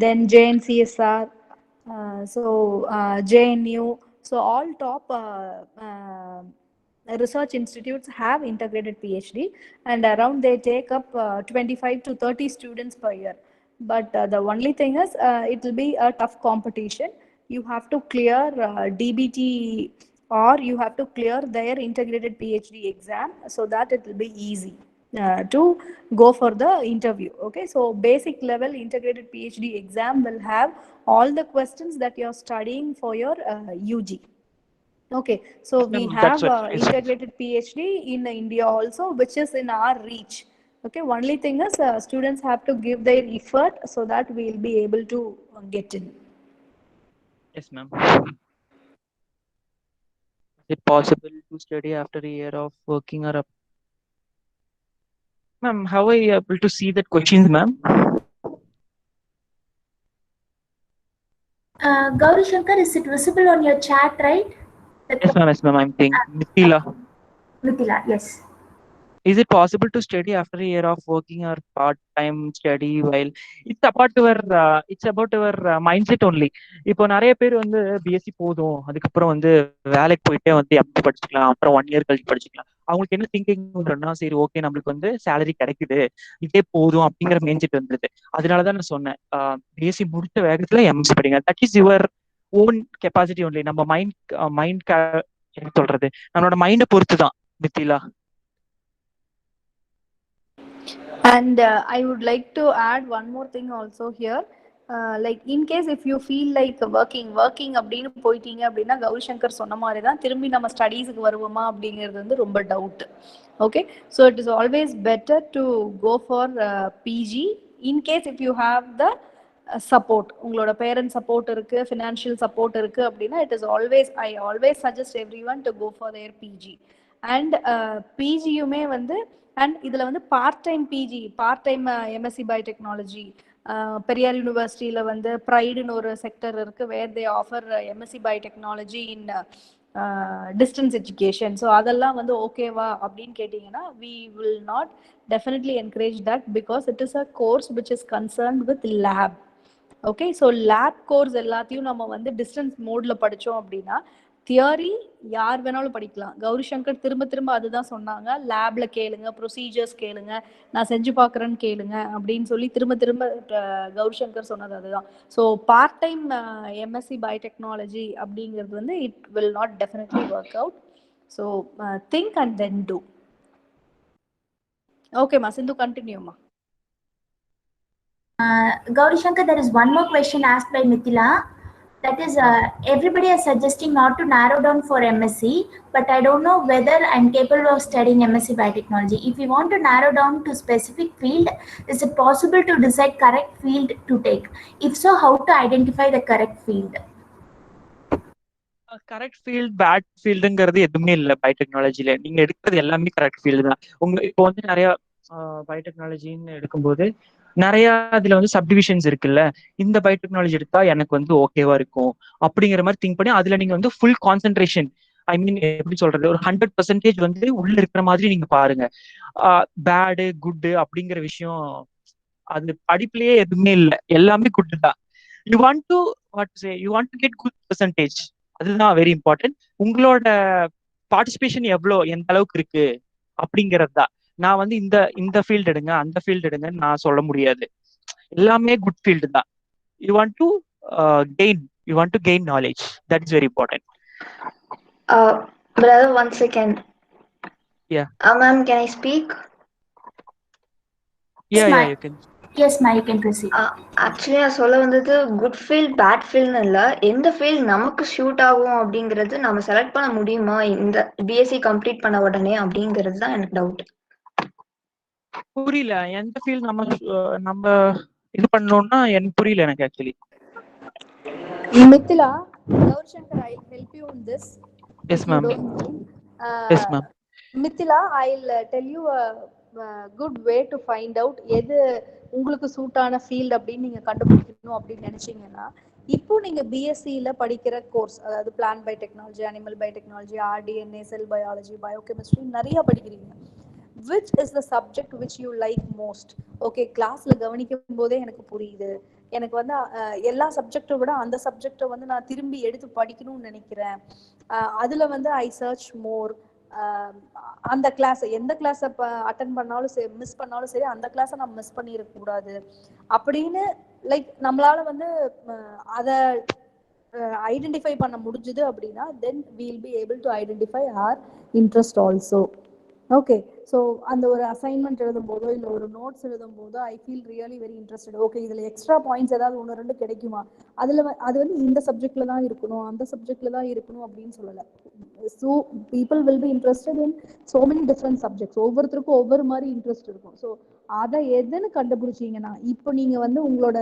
then JNCSR, so JNU, so all top research institutes have integrated PhD, and around they take up 25 to 30 students per year. But the only thing is it will be a tough competition. You have to clear DBT, or you have to clear their integrated PhD exam, so that it will be easy to go for the interview. Okay, so basic level integrated PhD exam will have all the questions that you are studying for your UG. Okay, so we have integrated PhD in India also, which is in our reach. Okay, only thing is students have to give their effort so that we will be able to get in. Yes, ma'am. Is it possible to study after a year of working or up? Ma'am, how are you able to see that questions, ma'am? Gauri Shankar, is it visible on your chat, right? Yes, ma'am. Yes, ma'am. I'm saying Mithila. Mithila, yes. Is it possible to study after a year of working or part-time study while it's about our mindset only. இப்போ நிறைய பேர் வந்து BSc போதும், அதுக்கப்புறம் வந்து வேலைக்கு போயிட்டே வந்து எம்எஸ்சி படிச்சுக்கலாம், அப்புறம் 1 year கழிச்சு படிச்சுக்கலாம். அவங்களுக்கு என்ன திங்கிங்னா, சரி ஓகே நம்மளுக்கு வந்து சேலரி கிடைக்குது, இதே போதும் அப்படிங்கிற மைண்ட் வந்துருது. அதனாலதான் நான் சொன்னேன், பிஎஸ்சி முடிச்ச வேகத்துல எம்எஸ்சி படிங்க. That is your own capacity only. நம்ம மைண்ட் என்ன சொல்றது, நம்மளோட மைண்டை பொறுத்து தான் Mithila. And I would like to add one more thing also here. Like in case if you feel like working அப்படின்னு போயிட்டீங்க அப்படின்னா, கௌரி சங்கர் சொன்ன மாதிரி தான் திரும்பி நம்ம ஸ்டடீஸுக்கு வருவோமா அப்படிங்கிறது வந்து ரொம்ப doubt. Okay, so it is always better to go for PG in case if you have the support. உங்களோட பேரண்ட் சப்போர்ட் இருக்கு, ஃபினான்ஷியல் சப்போர்ட் இருக்கு அப்படின்னா, it is always I always suggest everyone to go for their PG. And பிஜியுமே வந்து, and இதில் வந்து part time PG, part time MSc biotechnology, Periyar யூனிவர்சிட்டியில் வந்து ப்ரைடுன்னு ஒரு செக்டர் இருக்குது, where they offer MSc biotechnology in distance education. So அதெல்லாம் வந்து ஓகேவா அப்படின்னு கேட்டிங்கன்னா, we will not definitely encourage that because it is a course which is concerned with lab. Okay, so lab course எல்லாத்தையும் நம்ம வந்து டிஸ்டன்ஸ் மோடில் படித்தோம் அப்படின்னா தியரி யார் வேணாலும் படிக்கலாம். கௌரி சங்கர் திரும்ப திரும்ப அதுதான் சொன்னாங்க, லேப்ல கேளுங்க, ப்ரொசீஜர்ஸ் கேளுங்க, நான் செஞ்சு பார்க்குறேன்னு கேளுங்க அப்படின்னு சொல்லி திரும்ப திரும்ப கௌரி சங்கர் சொன்னது அதுதான். So part time MSc biotechnology அப்படிங்கிறது வந்து it will not definitely work out. So think and then do. ஓகேம்மா, சிந்து கண்டினியூம்மா. Gauri Shankar, there is one more question asked by Mithila. That is, everybody is suggesting not to narrow down for MSc, but I don't know whether I'm capable of studying MSc Biotechnology. If you want to narrow down to specific field, is it possible to decide correct field to take? If so, how to identify the correct field? Correct field bad ஃபீல்டுங்கிறது எதுவுமே இல்லை பயோடெக்னாலஜில. நீங்க எடுக்கிறது எல்லாமே correct field தான். இப்போ வந்து நிறைய பயோடெக்னாலஜின்னு எடுக்கும்போது நிறைய அதுல வந்து சப்டிவிஷன்ஸ் இருக்குல்ல. இந்த பயோடெக்னாலஜி எடுத்தா எனக்கு வந்து ஓகேவா இருக்கும் அப்படிங்கிற மாதிரி திங்க் பண்ணி அதுல நீங்க வந்து ஃபுல் கான்சென்ட்ரேஷன், ஐ மீன் எப்படி சொல்றது, ஒரு 100% வந்து உள்ள இருக்கிற மாதிரி நீங்க பாருங்க. பேடு குட்டு அப்படிங்கிற விஷயம் அது படிப்புலயே எதுவுமே இல்லை, எல்லாமே குட்டு தான். You want to get good percentage, அதுதான் வெரி இம்பார்ட்டன்ட். உங்களோட பார்ட்டிசிபேஷன் எந்த அளவுக்கு இருக்கு அப்படிங்கிறது தான். நான் வந்து இந்த ஃபீல்டு எடுங்க அந்த ஃபீல்டு எடுங்கன்னு நான் சொல்ல முடியாது, எல்லாமே குட் ஃபீல்டு தான். You want to gain knowledge, that is very important. Brother, 1 second. Yeah. Ma'am, can I speak? Yeah, you can. Yes, ma, you can proceed. Actually, நான் சொல்ல வந்தது குட் ஃபீல்ட் பேட் ஃபீல்ட்னு இல்லை, எந்த ஃபீல்ட் நமக்கு shoot ஆகும் அப்படிங்கிறது நம்ம செலக்ட் பண்ண முடியுமா இந்த பிஎஸ்சி கம்ப்ளீட் பண்ண உடனே அப்படிங்கிறது தான் எனக்கு டவுட். புரியல, எந்த ஃபீல்ட் நம்ம இது பண்ணோம்னா எனக்கு புரியல எனக்கு actually. Mithila, Gauri Shankar, I'll help you in this. Yes, ma'am. Yes, ma'am. Mithila, I'll tell you a good way to find out எது உங்களுக்கு சூட்டான ஃபீல்ட் அப்படின்னு நீங்க கண்டுபிடிக்கணும் அப்படின்னு நினைச்சீங்கன்னா, இப்போ நீங்க பிஎஸ்சியில படிக்கிற கோர்ஸ், அதாவது plant biotechnology, animal biotechnology, rDNA, செல் பயாலஜி, பயோகெமிஸ்ட்ரி நிறைய படிக்கிறீங்க. which is the subject which you like most? Okay, கிளாஸ்ல கவனிக்கும் போதே எனக்கு புரியுது, எனக்கு வந்து எல்லா சப்ஜெக்டை விட அந்த சப்ஜெக்டை வந்து நான் திரும்பி எடுத்து படிக்கணும்னு நினைக்கிறேன், அதுல வந்து ஐ சர்ச் மோர், அந்த கிளாஸ் எந்த கிளாஸை அட்டன் பண்ணாலும் சரி, மிஸ் பண்ணாலும் சரி, அந்த கிளாஸை நம்ம மிஸ் பண்ணிடக்கூடாது அப்படின்னு லைக் நம்மளால வந்து அதை ஐடென்டிஃபை பண்ண முடிஞ்சுது அப்படின்னா, then we'll be able to identify our interest also. Okay, so அந்த ஒரு அசைன்மெண்ட் எழுதும் போதோ இல்லை ஒரு நோட்ஸ் எழுதும் போதோ I feel really very interested. Okay, இதில் எக்ஸ்ட்ரா பாயிண்ட்ஸ் ஏதாவது 1-2 கிடைக்குமா, அது வந்து இந்த சப்ஜெக்ட்ல தான் இருக்கணும், அந்த சப்ஜெக்ட்ல தான் இருக்கணும் அப்படின்னு சொல்லலை. So people will be interested in so many different subjects. ஒவ்வொருத்தருக்கும் ஒவ்வொரு மாதிரி இன்ட்ரெஸ்ட் இருக்கும். ஸோ அதை எதுன்னு கண்டுபிடிச்சிங்கன்னா, இப்போ நீங்கள் வந்து உங்களோட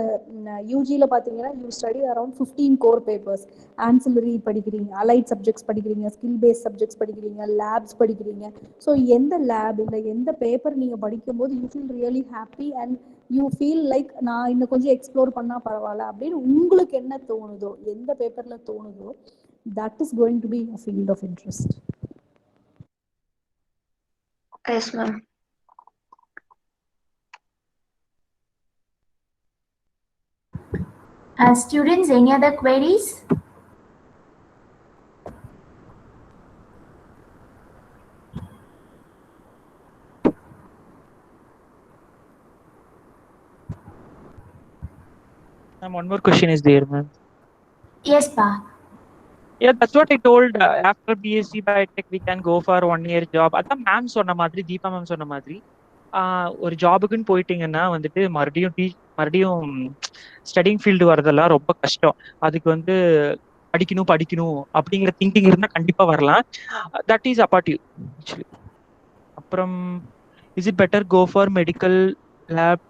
யூஜியில் பார்த்தீங்கன்னா you study around 15 core papers, ancillary படிக்கிறீங்க, அலைட் சப்ஜெக்ட்ஸ் படிக்கிறீங்க, ஸ்கில் பேஸ்ட் சப்ஜெக்ட்ஸ் படிக்கிறீங்க, லேப்ஸ் படிக்கிறீங்க. ஸோ எந்த லேப் இல்லை எந்த பேப்பர் நீங்கள் படிக்கும்போது you feel really happy and you feel like நான் இன்னும் கொஞ்சம் எக்ஸ்ப்ளோர் பண்ணால் பரவாயில்ல அப்படின்னு உங்களுக்கு என்ன தோணுதோ, எந்த பேப்பரில் தோணுதோ, that is going to be a field of interest. Yes, ma'am. Students, any other queries? Ma'am, one more question is there, ma'am. Yes, pa. Yeah, that's what I told. After BSc Biotech, we can go for 1-year job. அதான் ma'am சொன்ன மாதிரி, Deepa ma'am சொன்ன மாதிரி, ஒரு ஜாபுக்குன்னு போயிட்டீங்கன்னா வந்துட்டு மறுபடியும் studying field வரதெல்லாம் ரொம்ப கஷ்டம். அதுக்கு வந்து படிக்கணும் அப்படிங்கிற திங்கிங் இருந்தால் கண்டிப்பா வரலாம். That is apart you actually. அப்புறம் is it better go for medical lab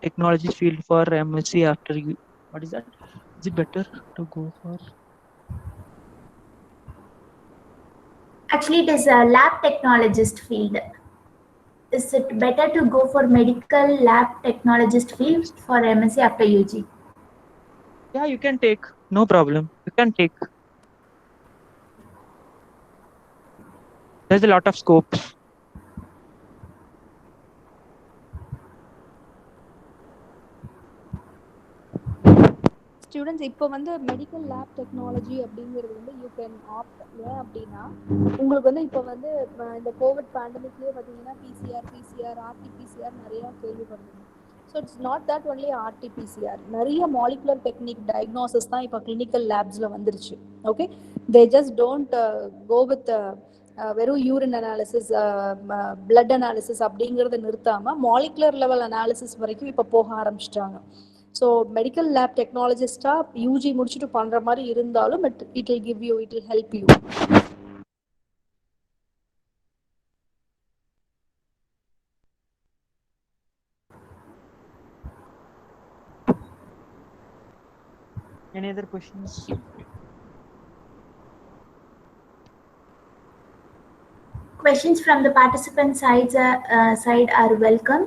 technology field for MSc after you? What is that? Is it better to go for? Actually, it is a lab technologist field. is it better to go for medical lab technologist field for MSc after UG? Yeah, you can take. No problem. You can take. There's a lot of scope. Students இப்போ வந்து medical lab technology அப்படிங்கிறது வந்து you can opt. ஏன் அப்படின்னா உங்களுக்கு வந்து இப்போ வந்து இந்த கோவிட் பேண்டமிக்லேயே பார்த்தீங்கன்னா பிசிஆர் ஆர்டிபிசிஆர் நிறையா கேள்விப்படுறீங்க. So it's not that only RTPCR, நிறைய மாலிகுலர் டெக்னிக் டயக்னோசிஸ் தான் இப்போ கிளினிக்கல் லேப்ஸில் வந்துருச்சு. Okay, they just don't go with வெறும் யூரின் அனாலிசிஸ், பிளட் அனாலிசிஸ் அப்படிங்கிறத நிறுத்தாமல் மாலிகுலர் லெவல் அனாலிசிஸ் வரைக்கும் இப்போ போக ஆரம்பிச்சிட்டாங்க. ஸோ மெடிக்கல் லேப் டெக்னாலஜிஸ்டா யூஜி முடிச்சுட்டு பண்ற மாதிரி இருந்தாலும் it will give you, it will help you. Any other questions? Questions from the participant side are welcome.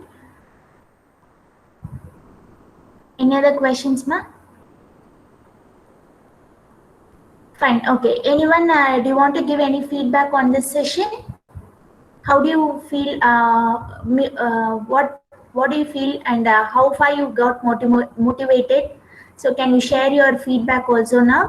Any other questions, ma? Fine. Okay. Anyone, do you want to give any feedback on this session? How do you feel? What do you feel, and how far you got motivated? So, can you share your feedback also now?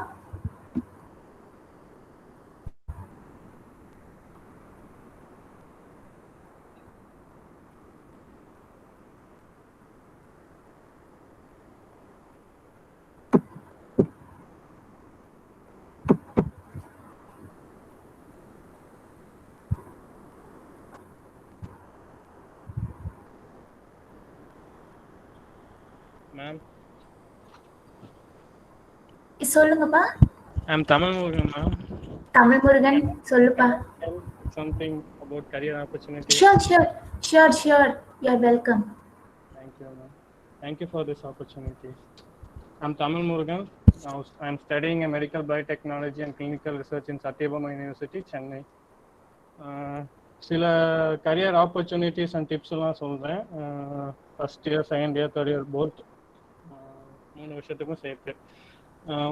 Ma'am, சொல்லுங்கப்பா. I'm Tamil Murugan, ma'am. Tamil Murugan, சொல்லுப்பா. Something about career opportunities. Sure. You're welcome. Thank you, ma'am. Thank you for this opportunity. I'm Tamil Murugan. Now I'm studying a medical biotechnology and clinical research in Satyabama University, Chennai. சில career opportunities and tips எல்லாம் சொல்கிறேன். First year, second year, third year both 3 வருஷத்துக்கும் சேர்த்து.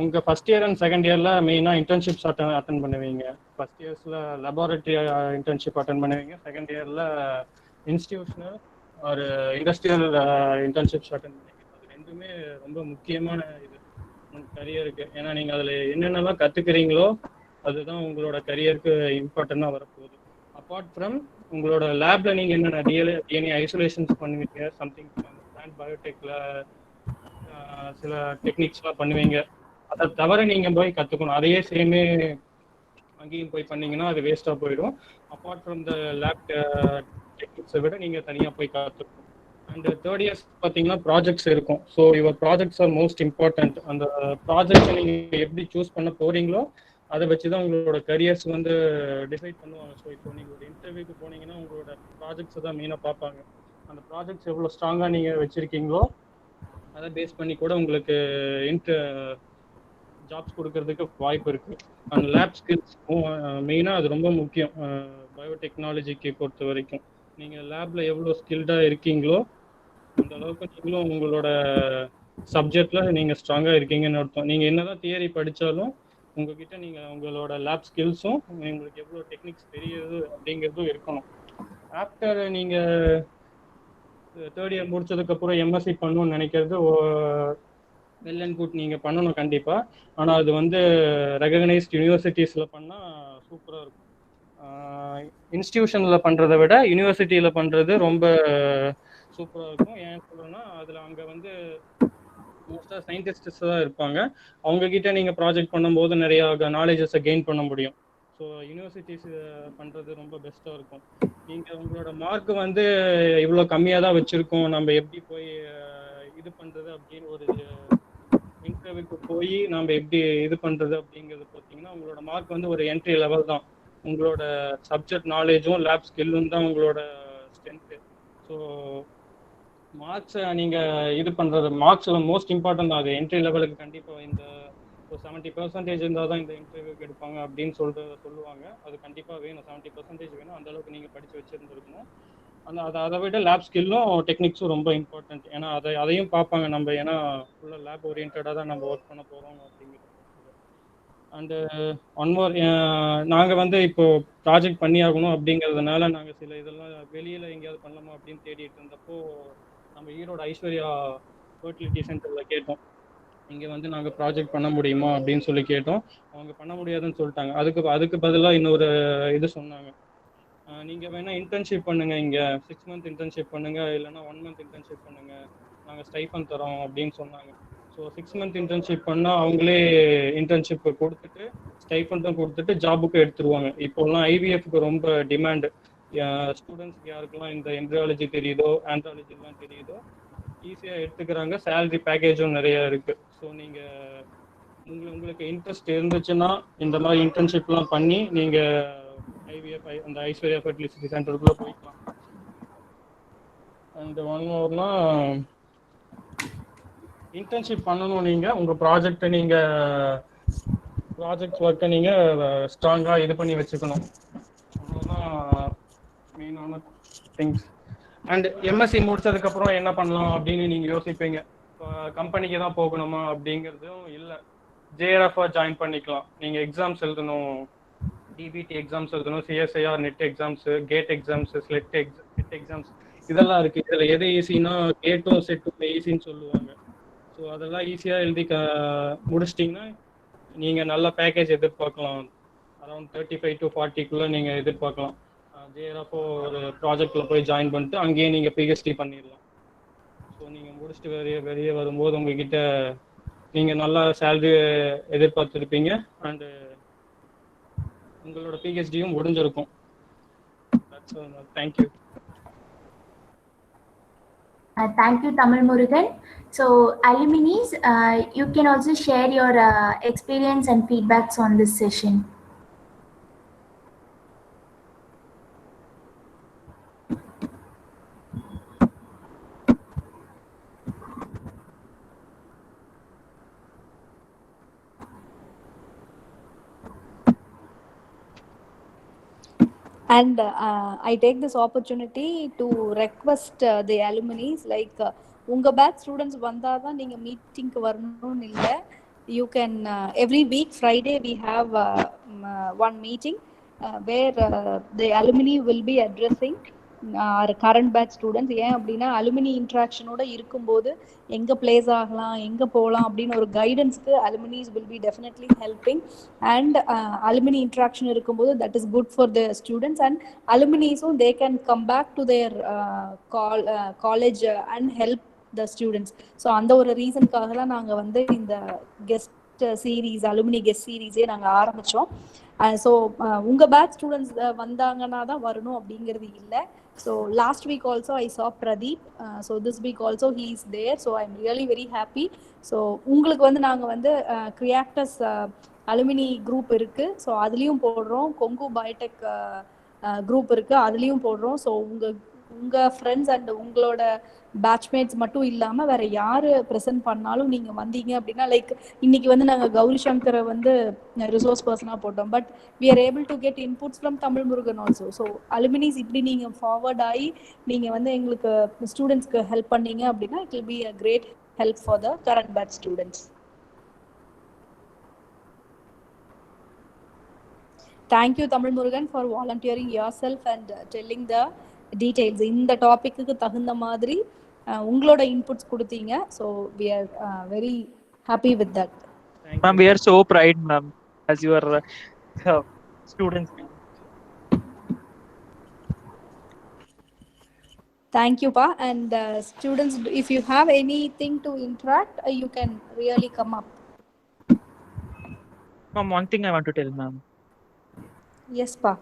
உங்கள் first year and second இயரில் மெயினாக internships attend பண்ணுவீங்க. First இயர்ஸில் laboratory internship attend பண்ணுவீங்க. செகண்ட் இயரில் இன்ஸ்டிடியூஷனல் ஒரு இண்டஸ்ட்ரியல் இன்டர்ன்ஷிப்ஸ் அட்டன் பண்ணுவீங்க. அது ரெண்டுமே ரொம்ப முக்கியமான இது கரியருக்கு. ஏன்னா நீங்கள் அதில் என்னென்னலாம் கற்றுக்குறீங்களோ அதுதான் உங்களோட கரியருக்கு இம்பார்ட்டண்ட்டாக வரப்போகுது. அப்பார்ட் ஃப்ரம் உங்களோட லேபில் நீங்கள் என்னென்ன டிஎன்ஏ ஐசோலேஷன்ஸ் பண்ணுவீங்க, சம்திங் பிளான்ட் பயோடெக்கில் சில டெக்னிக்ஸ்லாம் பண்ணுவீங்க. அதை தவிர நீங்கள் போய் கற்றுக்கணும். அதையே சேமே அங்கேயும் போய் பண்ணீங்கன்னா அது வேஸ்ட்டாக போயிடும். அப்பார்ட் ஃப்ரம் த லேப் டெக்னிக்ஸை விட நீங்கள் தனியாக போய் கற்றுக்கணும். அண்ட் தேர்ட் இயர்ஸ் பார்த்தீங்கன்னா ப்ராஜெக்ட்ஸ் இருக்கும். So your projects are most important. அந்த ப்ராஜெக்டை நீங்கள் எப்படி சூஸ் பண்ண போகிறீங்களோ அதை வச்சு தான் உங்களோட கரியர்ஸ் வந்து டிசைட் பண்ணுவாங்க. ஸோ இப்போ நீங்கள் ஒரு இன்டர்வியூக்கு போனீங்கன்னா உங்களோட ப்ராஜெக்ட்ஸை தான் மெயினாக பார்ப்பாங்க. அந்த ப்ராஜெக்ட்ஸ் எவ்வளோ ஸ்ட்ராங்காக நீங்கள் வச்சுருக்கீங்களோ அதை பேஸ் பண்ணி கூட உங்களுக்கு ஜாப்ஸ் கொடுக்கறதுக்கு வாய்ப்பு இருக்குது. அந்த லேப் ஸ்கில்ஸ் மெயினாக அது ரொம்ப முக்கியம். பயோடெக்னாலஜிக்கு பொறுத்த வரைக்கும் நீங்கள் லேபில் எவ்வளோ ஸ்கில்டாக இருக்கீங்களோ அந்த அளவுக்கு நீங்களும் உங்களோட சப்ஜெக்டில் நீங்கள் ஸ்ட்ராங்காக இருக்கீங்கன்னு அர்த்தம். நீங்கள் என்ன தான் தியரி படித்தாலும் உங்ககிட்ட நீங்கள் உங்களோட லேப் ஸ்கில்ஸும் உங்களுக்கு எவ்வளோ டெக்னிக்ஸ் தெரியுது அப்படிங்கிறதும் இருக்கணும். ஆஃப்டர் நீங்கள் தேர்ட் இயர் முடிச்சதுக்கப்புறம் எம்எஸ்சி பண்ணணும்னு நினைக்கிறது வெல் அண்ட் குட், நீங்கள் பண்ணணும் கண்டிப்பாக. ஆனால் அது வந்து ரெகக்னைஸ்ட் யூனிவர்சிட்டிஸில் பண்ணால் சூப்பராக இருக்கும். இன்ஸ்டிடியூஷனில் பண்ணுறதை விட யூனிவர்சிட்டியில் பண்ணுறது ரொம்ப சூப்பராக இருக்கும். ஏன் சொல்கிறேன்னா அதில் அங்கே வந்து மோஸ்ட்டாக சயின்டிஸ்ட்ஸ் தான் இருப்பாங்க. அவங்கக்கிட்ட நீங்கள் ப்ராஜெக்ட் பண்ணும்போது நிறையா நாலேஜஸை கெயின் பண்ண முடியும். ஸோ யூனிவர்சிட்டிஸ் பண்ணுறது ரொம்ப பெஸ்ட்டாக இருக்கும். நீங்கள் உங்களோட மார்க் வந்து இவ்வளோ கம்மியாக தான் வச்சுருக்கோம், நம்ம எப்படி போய் இது பண்ணுறது அப்படின்னு ஒரு இன்டர்வியூக்கு போய் நம்ம எப்படி இது பண்ணுறது அப்படிங்கிறது பார்த்தீங்கன்னா உங்களோட மார்க் வந்து ஒரு என்ட்ரி லெவல் தான். உங்களோட சப்ஜெக்ட் நாலேஜும் லேப் ஸ்கில்லும் தான் உங்களோட ஸ்ட்ரென்த்து. ஸோ மார்க்ஸை நீங்கள் இது பண்ணுறது மார்க்ஸில் மோஸ்ட் இம்பார்ட்டன்ட் தான். அது என்ட்ரி லெவலுக்கு கண்டிப்பாக இந்த ஒரு 70% இருந்தால் தான் இந்த இன்டர்வியூக்கு எடுப்பாங்க அப்படின்னு சொல்லுவாங்க. அது கண்டிப்பாக வேணும், 70% வேணும். அந்தளவுக்கு நீங்கள் படித்து வச்சுருந்துருக்கணும். அதை விட லேப் ஸ்கில்லும் டெக்னிக்ஸும் ரொம்ப இம்பார்ட்டன்ட். ஏன்னா அதையும் பார்ப்பாங்க நம்ம. ஏன்னா ஃபுல்லாக லேப் ஓரியன்டாக தான் நம்ம ஒர்க் பண்ண போகிறோம் அப்படிங்கிறது. அண்டு ஒன் மோர், நாங்கள் வந்து இப்போ ப்ராஜெக்ட் பண்ணி ஆகணும் அப்படிங்கிறதுனால நாங்கள் சில இதெல்லாம் வெளியில் எங்கேயாவது பண்ணலாமா அப்படின்னு தேடிட்டு இருந்தப்போ நம்ம ஈரோடு ஐஸ்வர்யா ஃபர்டிலிட்டி சென்டரில் கேட்டோம். இங்கே வந்து நாங்கள் ப்ராஜெக்ட் பண்ண முடியுமா அப்படின்னு சொல்லி கேட்டோம். அவங்க பண்ண முடியாதுன்னு சொல்லிட்டாங்க. அதுக்கு பதிலாக இன்னொரு இது சொன்னாங்க, நீங்கள் வேணால் இன்டர்ன்ஷிப் பண்ணுங்கள், இங்கே 6 month இன்டர்ன்ஷிப் பண்ணுங்கள், இல்லைனா 1 month இன்டர்ன்ஷிப் பண்ணுங்கள், நாங்கள் ஸ்டைஃபன் தரோம் அப்படின்னு சொன்னாங்க. ஸோ 6 month இன்டர்ன்ஷிப் பண்ணால் அவங்களே இன்டர்ன்ஷிப் கொடுத்துட்டு ஸ்டைஃபண்டும் கொடுத்துட்டு ஜாபுக்கு எடுத்துருவாங்க. இப்போல்லாம் ஐவிஎஃப்க்கு ரொம்ப டிமாண்டு. ஸ்டூடெண்ட்ஸ்க்கு யாருக்கெல்லாம் இந்த எம்ப்ரியாலஜி தெரியுதோ ஆண்ட்ராலஜிலாம் தெரியுதோ ஈஸியாக எடுத்துக்கிறாங்க. சேலரி பேக்கேஜும் நிறைய இருக்குது. ஸோ நீங்கள் உங்களுக்கு இன்ட்ரெஸ்ட் இருந்துச்சுன்னா இந்த மாதிரி இன்டர்ன்ஷிப்லாம் பண்ணி நீங்கள் ஐவிஎஃப் அந்த ஐஸ்வர்யா ஃபர்டிலிட்டி சென்டருக்குள்ளே போய்க்கலாம். அண்ட் ஒன் மோர்னா, இன்டர்ன்ஷிப் பண்ணணும். நீங்கள் உங்கள் ப்ராஜெக்ட் ஒர்க்கை நீங்கள் ஸ்ட்ராங்காக இது பண்ணி வச்சுக்கணும். அவ்வளோதான் மெயினான திங்ஸ். அண்ட் எம்எஸ்சி முடிச்சதுக்கப்புறம் என்ன பண்ணலாம் அப்படின்னு நீங்கள் யோசிப்பீங்க. கம்பெனிக்கு தான் போகணுமா அப்படிங்கிறதும் இல்லை. ஜேஆர்எஃபாக ஜாயின் பண்ணிக்கலாம். நீங்கள் எக்ஸாம்ஸ் எழுதணும், டிபிடி எக்ஸாம்ஸ் எழுதணும், CSIR NET exams, GATE exams, SLET exams இதெல்லாம் இருக்குது. இதில் எது ஈஸின்னா கேட்டும் செட்டும் ஈஸின்னு சொல்லுவாங்க. ஸோ அதெல்லாம் ஈஸியாக எழுதி முடிச்சிட்டிங்கன்னா நீங்கள் நல்ல பேக்கேஜ் எதிர்பார்க்கலாம். அரௌண்ட் 35 to 40 நீங்கள் எதிர்பார்க்கலாம். ஜேஆர்எஃபோ ஒரு ப்ராஜெக்டில் போய் ஜாயின் பண்ணிட்டு அங்கேயே நீங்கள் பிஹெச்டி பண்ணிடலாம். ஸோ நீங்கள் முடிச்சுட்டு வெளியே வரும்போது உங்ககிட்ட நீங்கள் நல்லா சேலரி எதிர்பார்த்துருப்பீங்க. அண்டு உங்களோட பிஹெச்டியும் முடிஞ்சிருக்கும். Thank you. Thank you, Tamil Murugan. So, alumni, you can also share your experience and feedbacks on this session. And I take this opportunity to request the alumni, like unga batch students vandaதான் நீங்க மீட்டிங்க்கு வரணும்னு இல்ல. You can every week Friday we have one meeting where the alumni will be addressing our current batch students. ஏன் அப்படின்னா alumni இன்ட்ராக்ஷனோட இருக்கும்போது எங்க place ஆகலாம், எங்க போகலாம் அப்படின்னு ஒரு கைடன்ஸ்க்கு alumni will be definitely helping. And alumni interaction இருக்கும்போது that is good for the students, and alumniஸும் they can come back to their college and help the students. So அந்த ஒரு ரீசனுக்காக தான் நாங்கள் வந்து இந்த கெஸ்ட் சீரீஸ், அலுமினி கெஸ்ட் சீரீஸே நாங்கள் ஆரம்பித்தோம். ஸோ உங்கள் பேட்ச் ஸ்டூடெண்ட்ஸ் வந்தாங்கன்னா தான் வரணும் அப்படிங்கிறது இல்லை. So last week also I saw Pradeep. So this week also he is there. So I'm really very happy. So உங்களுக்கு வந்து நாங்கள் வந்து கிரியாக்டஸ் அலுமினி குரூப் இருக்கு. ஸோ அதுலேயும் போடுறோம். கொங்கு பயோடெக் குரூப் இருக்கு, அதுலேயும் போடுறோம். ஸோ உங்கள் ஃப்ரெண்ட்ஸ் அண்ட் உங்களோட பேட்ச்மேட்ஸ் மட்டும் இல்லாமல் வேற யார் ப்ரெசென்ட் பண்ணாலும் நீங்கள் வந்தீங்க அப்படின்னா, லைக் இன்னைக்கு வந்து நாங்கள் கௌரி சங்கரை வந்து ரிசோர்ஸ் பர்சனாக போட்டோம். But we are able to get inputs from Tamil Murugan also. So alumni இப்படி நீங்கள் ஃபார்வர்ட் ஆகி நீங்கள் வந்து எங்களுக்கு ஸ்டூடெண்ட்ஸ்க்கு ஹெல்ப் பண்ணீங்க அப்படின்னா it will be a great help for the current batch students. Thank you Tamil Murugan for volunteering yourself and telling the details. இந்த டாபிக்கு தகுந்த மாதிரி உங்களோட இன்புட்ஸ் கொடுத்தீங்க. So we are very happy with that. Ma'am, we are so proud, ma'am, as your students. Thank you, Pa. And students, if you have anything to interact, you can really come up. Ma'am, one thing I want to tell, ma'am. Yes, Pa.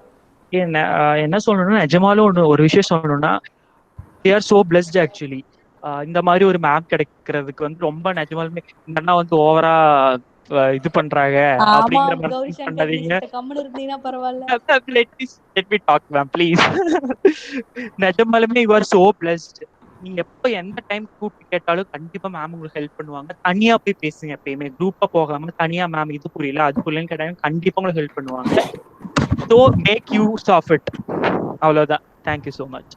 என்ன சொல்லணும்னா, நிஜமாலும் ஒரு விஷயம் சொல்லணும்னா, they are so blessed actually. இந்த மாதிரி ஒரு ma'am கிடைக்கிறதுக்கு வந்து ரொம்ப நிஜமாலுமே இந்த வந்து ஓவரா இது பண்றாங்க அப்படிங்கிற மாதிரி பண்ணாதீங்க. Let me talk, ma'am, please. நிஜமாலுமே you are so blessed. நீங்க எப்போ எந்த டைம் கூப்பிட்டு கேட்டாலும் கண்டிப்பா மேம் உங்களுக்கு ஹெல்ப் பண்ணுவாங்க. தனியா போய் பேசுங்க, எப்பயுமே குரூப்பா போகாம தனியா மேம் இது புரியல அது புரியலன்னு கேட்டாலும் கண்டிப்பா உங்களுக்கு ஹெல்ப் பண்ணுவாங்க. So make use of it. அவ்வளவுதான். Thank you so much.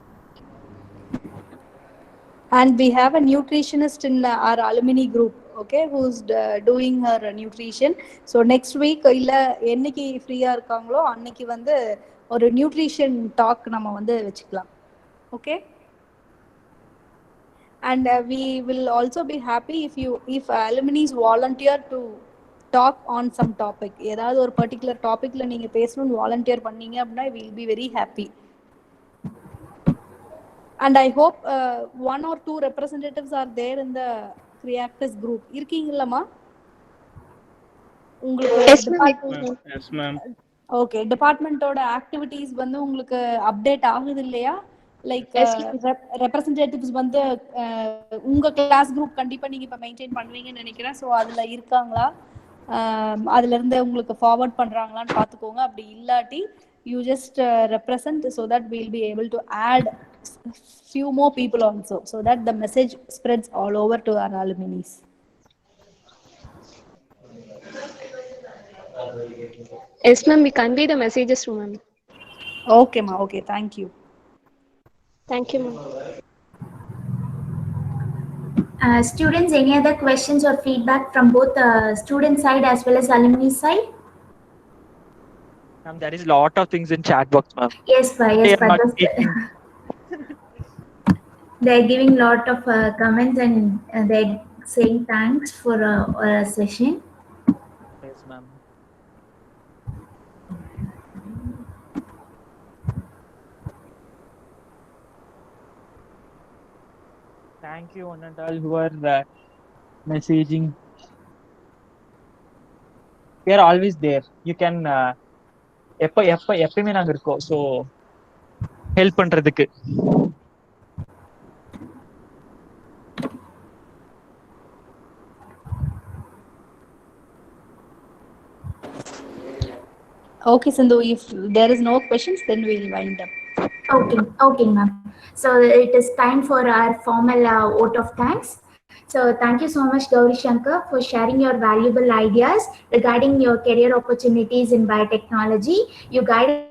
And we have a nutritionist in our alumni group, okay, who's doing her nutrition. So next week இல்ல என்னைக்கு ஃப்ரீயா இருக்காங்களோ அன்னைக்கு வந்து ஒரு நியூட்ரிஷன் டாக் நம்ம வந்து வச்சுக்கலாம். Okay, and we will also be happy if alumni volunteer to talk on some topic. ஏதாவது ஒரு பர்டிகுலர் டாபிக்ல நீங்க பேசணும்னு வாலண்டியர் பண்ணீங்க அப்படின்னா we will be very happy. And I hope one or two representatives are there in the Creactus group. இருக்கீங்களா உங்களுக்கு Yes ma'am. Okay, டிபார்ட்மெண்டோட activities வந்து உங்களுக்கு அப்டேட் ஆகுது இல்லையா? லைக் ரெப்ரசன்டேட்டிவ்ஸ் வந்து உங்க கிளாஸ் குரூப் கண்டிப்பா நீங்க இப்ப மெயின்டைன் பண்ணுவீங்கன்னு நினைக்கிறேன். ஸோ அதுல இருக்காங்களா, அதுல இருந்து உங்களுக்கு ஃபார்வர்ட் பண்றாங்களான்னு பாத்துக்கோங்க. அப்படி இல்லாட்டி you just represent so that we'll be able to add few more people also, so that the message spreads all over to our alumni. Yes ma'am, we convey the messages to ma'am. Okay ma, okay, thank you. Thank you ma'am. Students, any other questions or feedback from both student side as well as alumni side? Ma'am, there is a lot of things in chat box, ma'am. Yes, They are not but speaking. they're giving lot of comments and they're saying thanks for our session. Yes, ma'am. Thank you, one and all who are messaging. We are always there. You can எப்பயுமே நாங்க இருக்கோம். So help பண்றதுக்கு. Okay Sindhu, if there is no questions then we'll wind up. Okay ma'am. So it is time for our formal vote of thanks. So thank you so much Gauri Shankar for sharing your valuable ideas regarding your career opportunities in biotechnology. You guided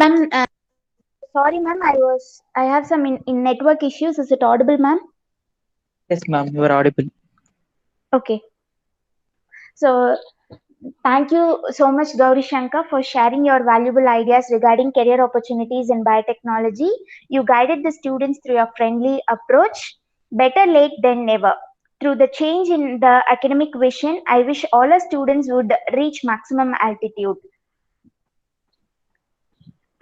Ma'am, sorry ma'am, I have some in network issues. Is it audible ma'am? Yes ma'am, you are audible. Okay. So thank you so much Gauri Shankar for sharing your valuable ideas regarding career opportunities in biotechnology. You guided the students through your friendly approach. Better late than never. Through the change in the academic vision, I wish all our students would reach maximum altitude.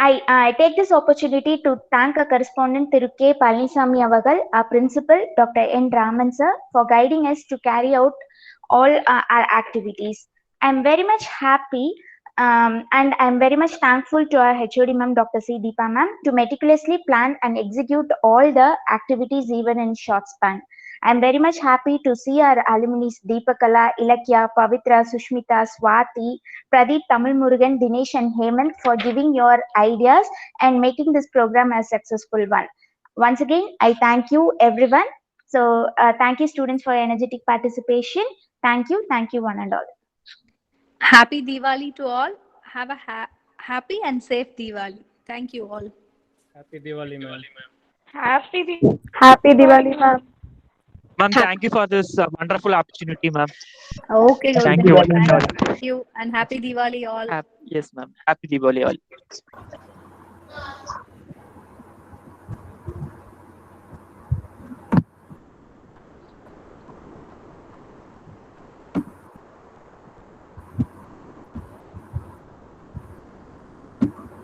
I take this opportunity to thank our correspondent Thiru K. Palanisamy Avagal, our principal Dr. N. Raman sir, for guiding us to carry out all our activities. I'm very much happy and I'm very much thankful to our HOD ma'am Dr. C. Deepa ma'am to meticulously plan and execute all the activities even in short span. I'm very much happy to see our alumni Deepakala, Ilakya, Pavitra, Sushmita, Swati, Pradeep, Tamil Murugan, Dinesh and Hemant for giving your ideas and making this program a successful one. Once again, I thank you everyone. So thank you students for energetic participation. Thank you one and all. Happy Diwali to all. Have a happy and safe Diwali. Thank you all. Happy Diwali ma'am. Happy Diwali ma'am. Ma'am, thank you for this wonderful opportunity, ma'am. Okay, Gautami. Thank you. Thank you and happy Diwali all. Yes, ma'am. Happy Diwali all.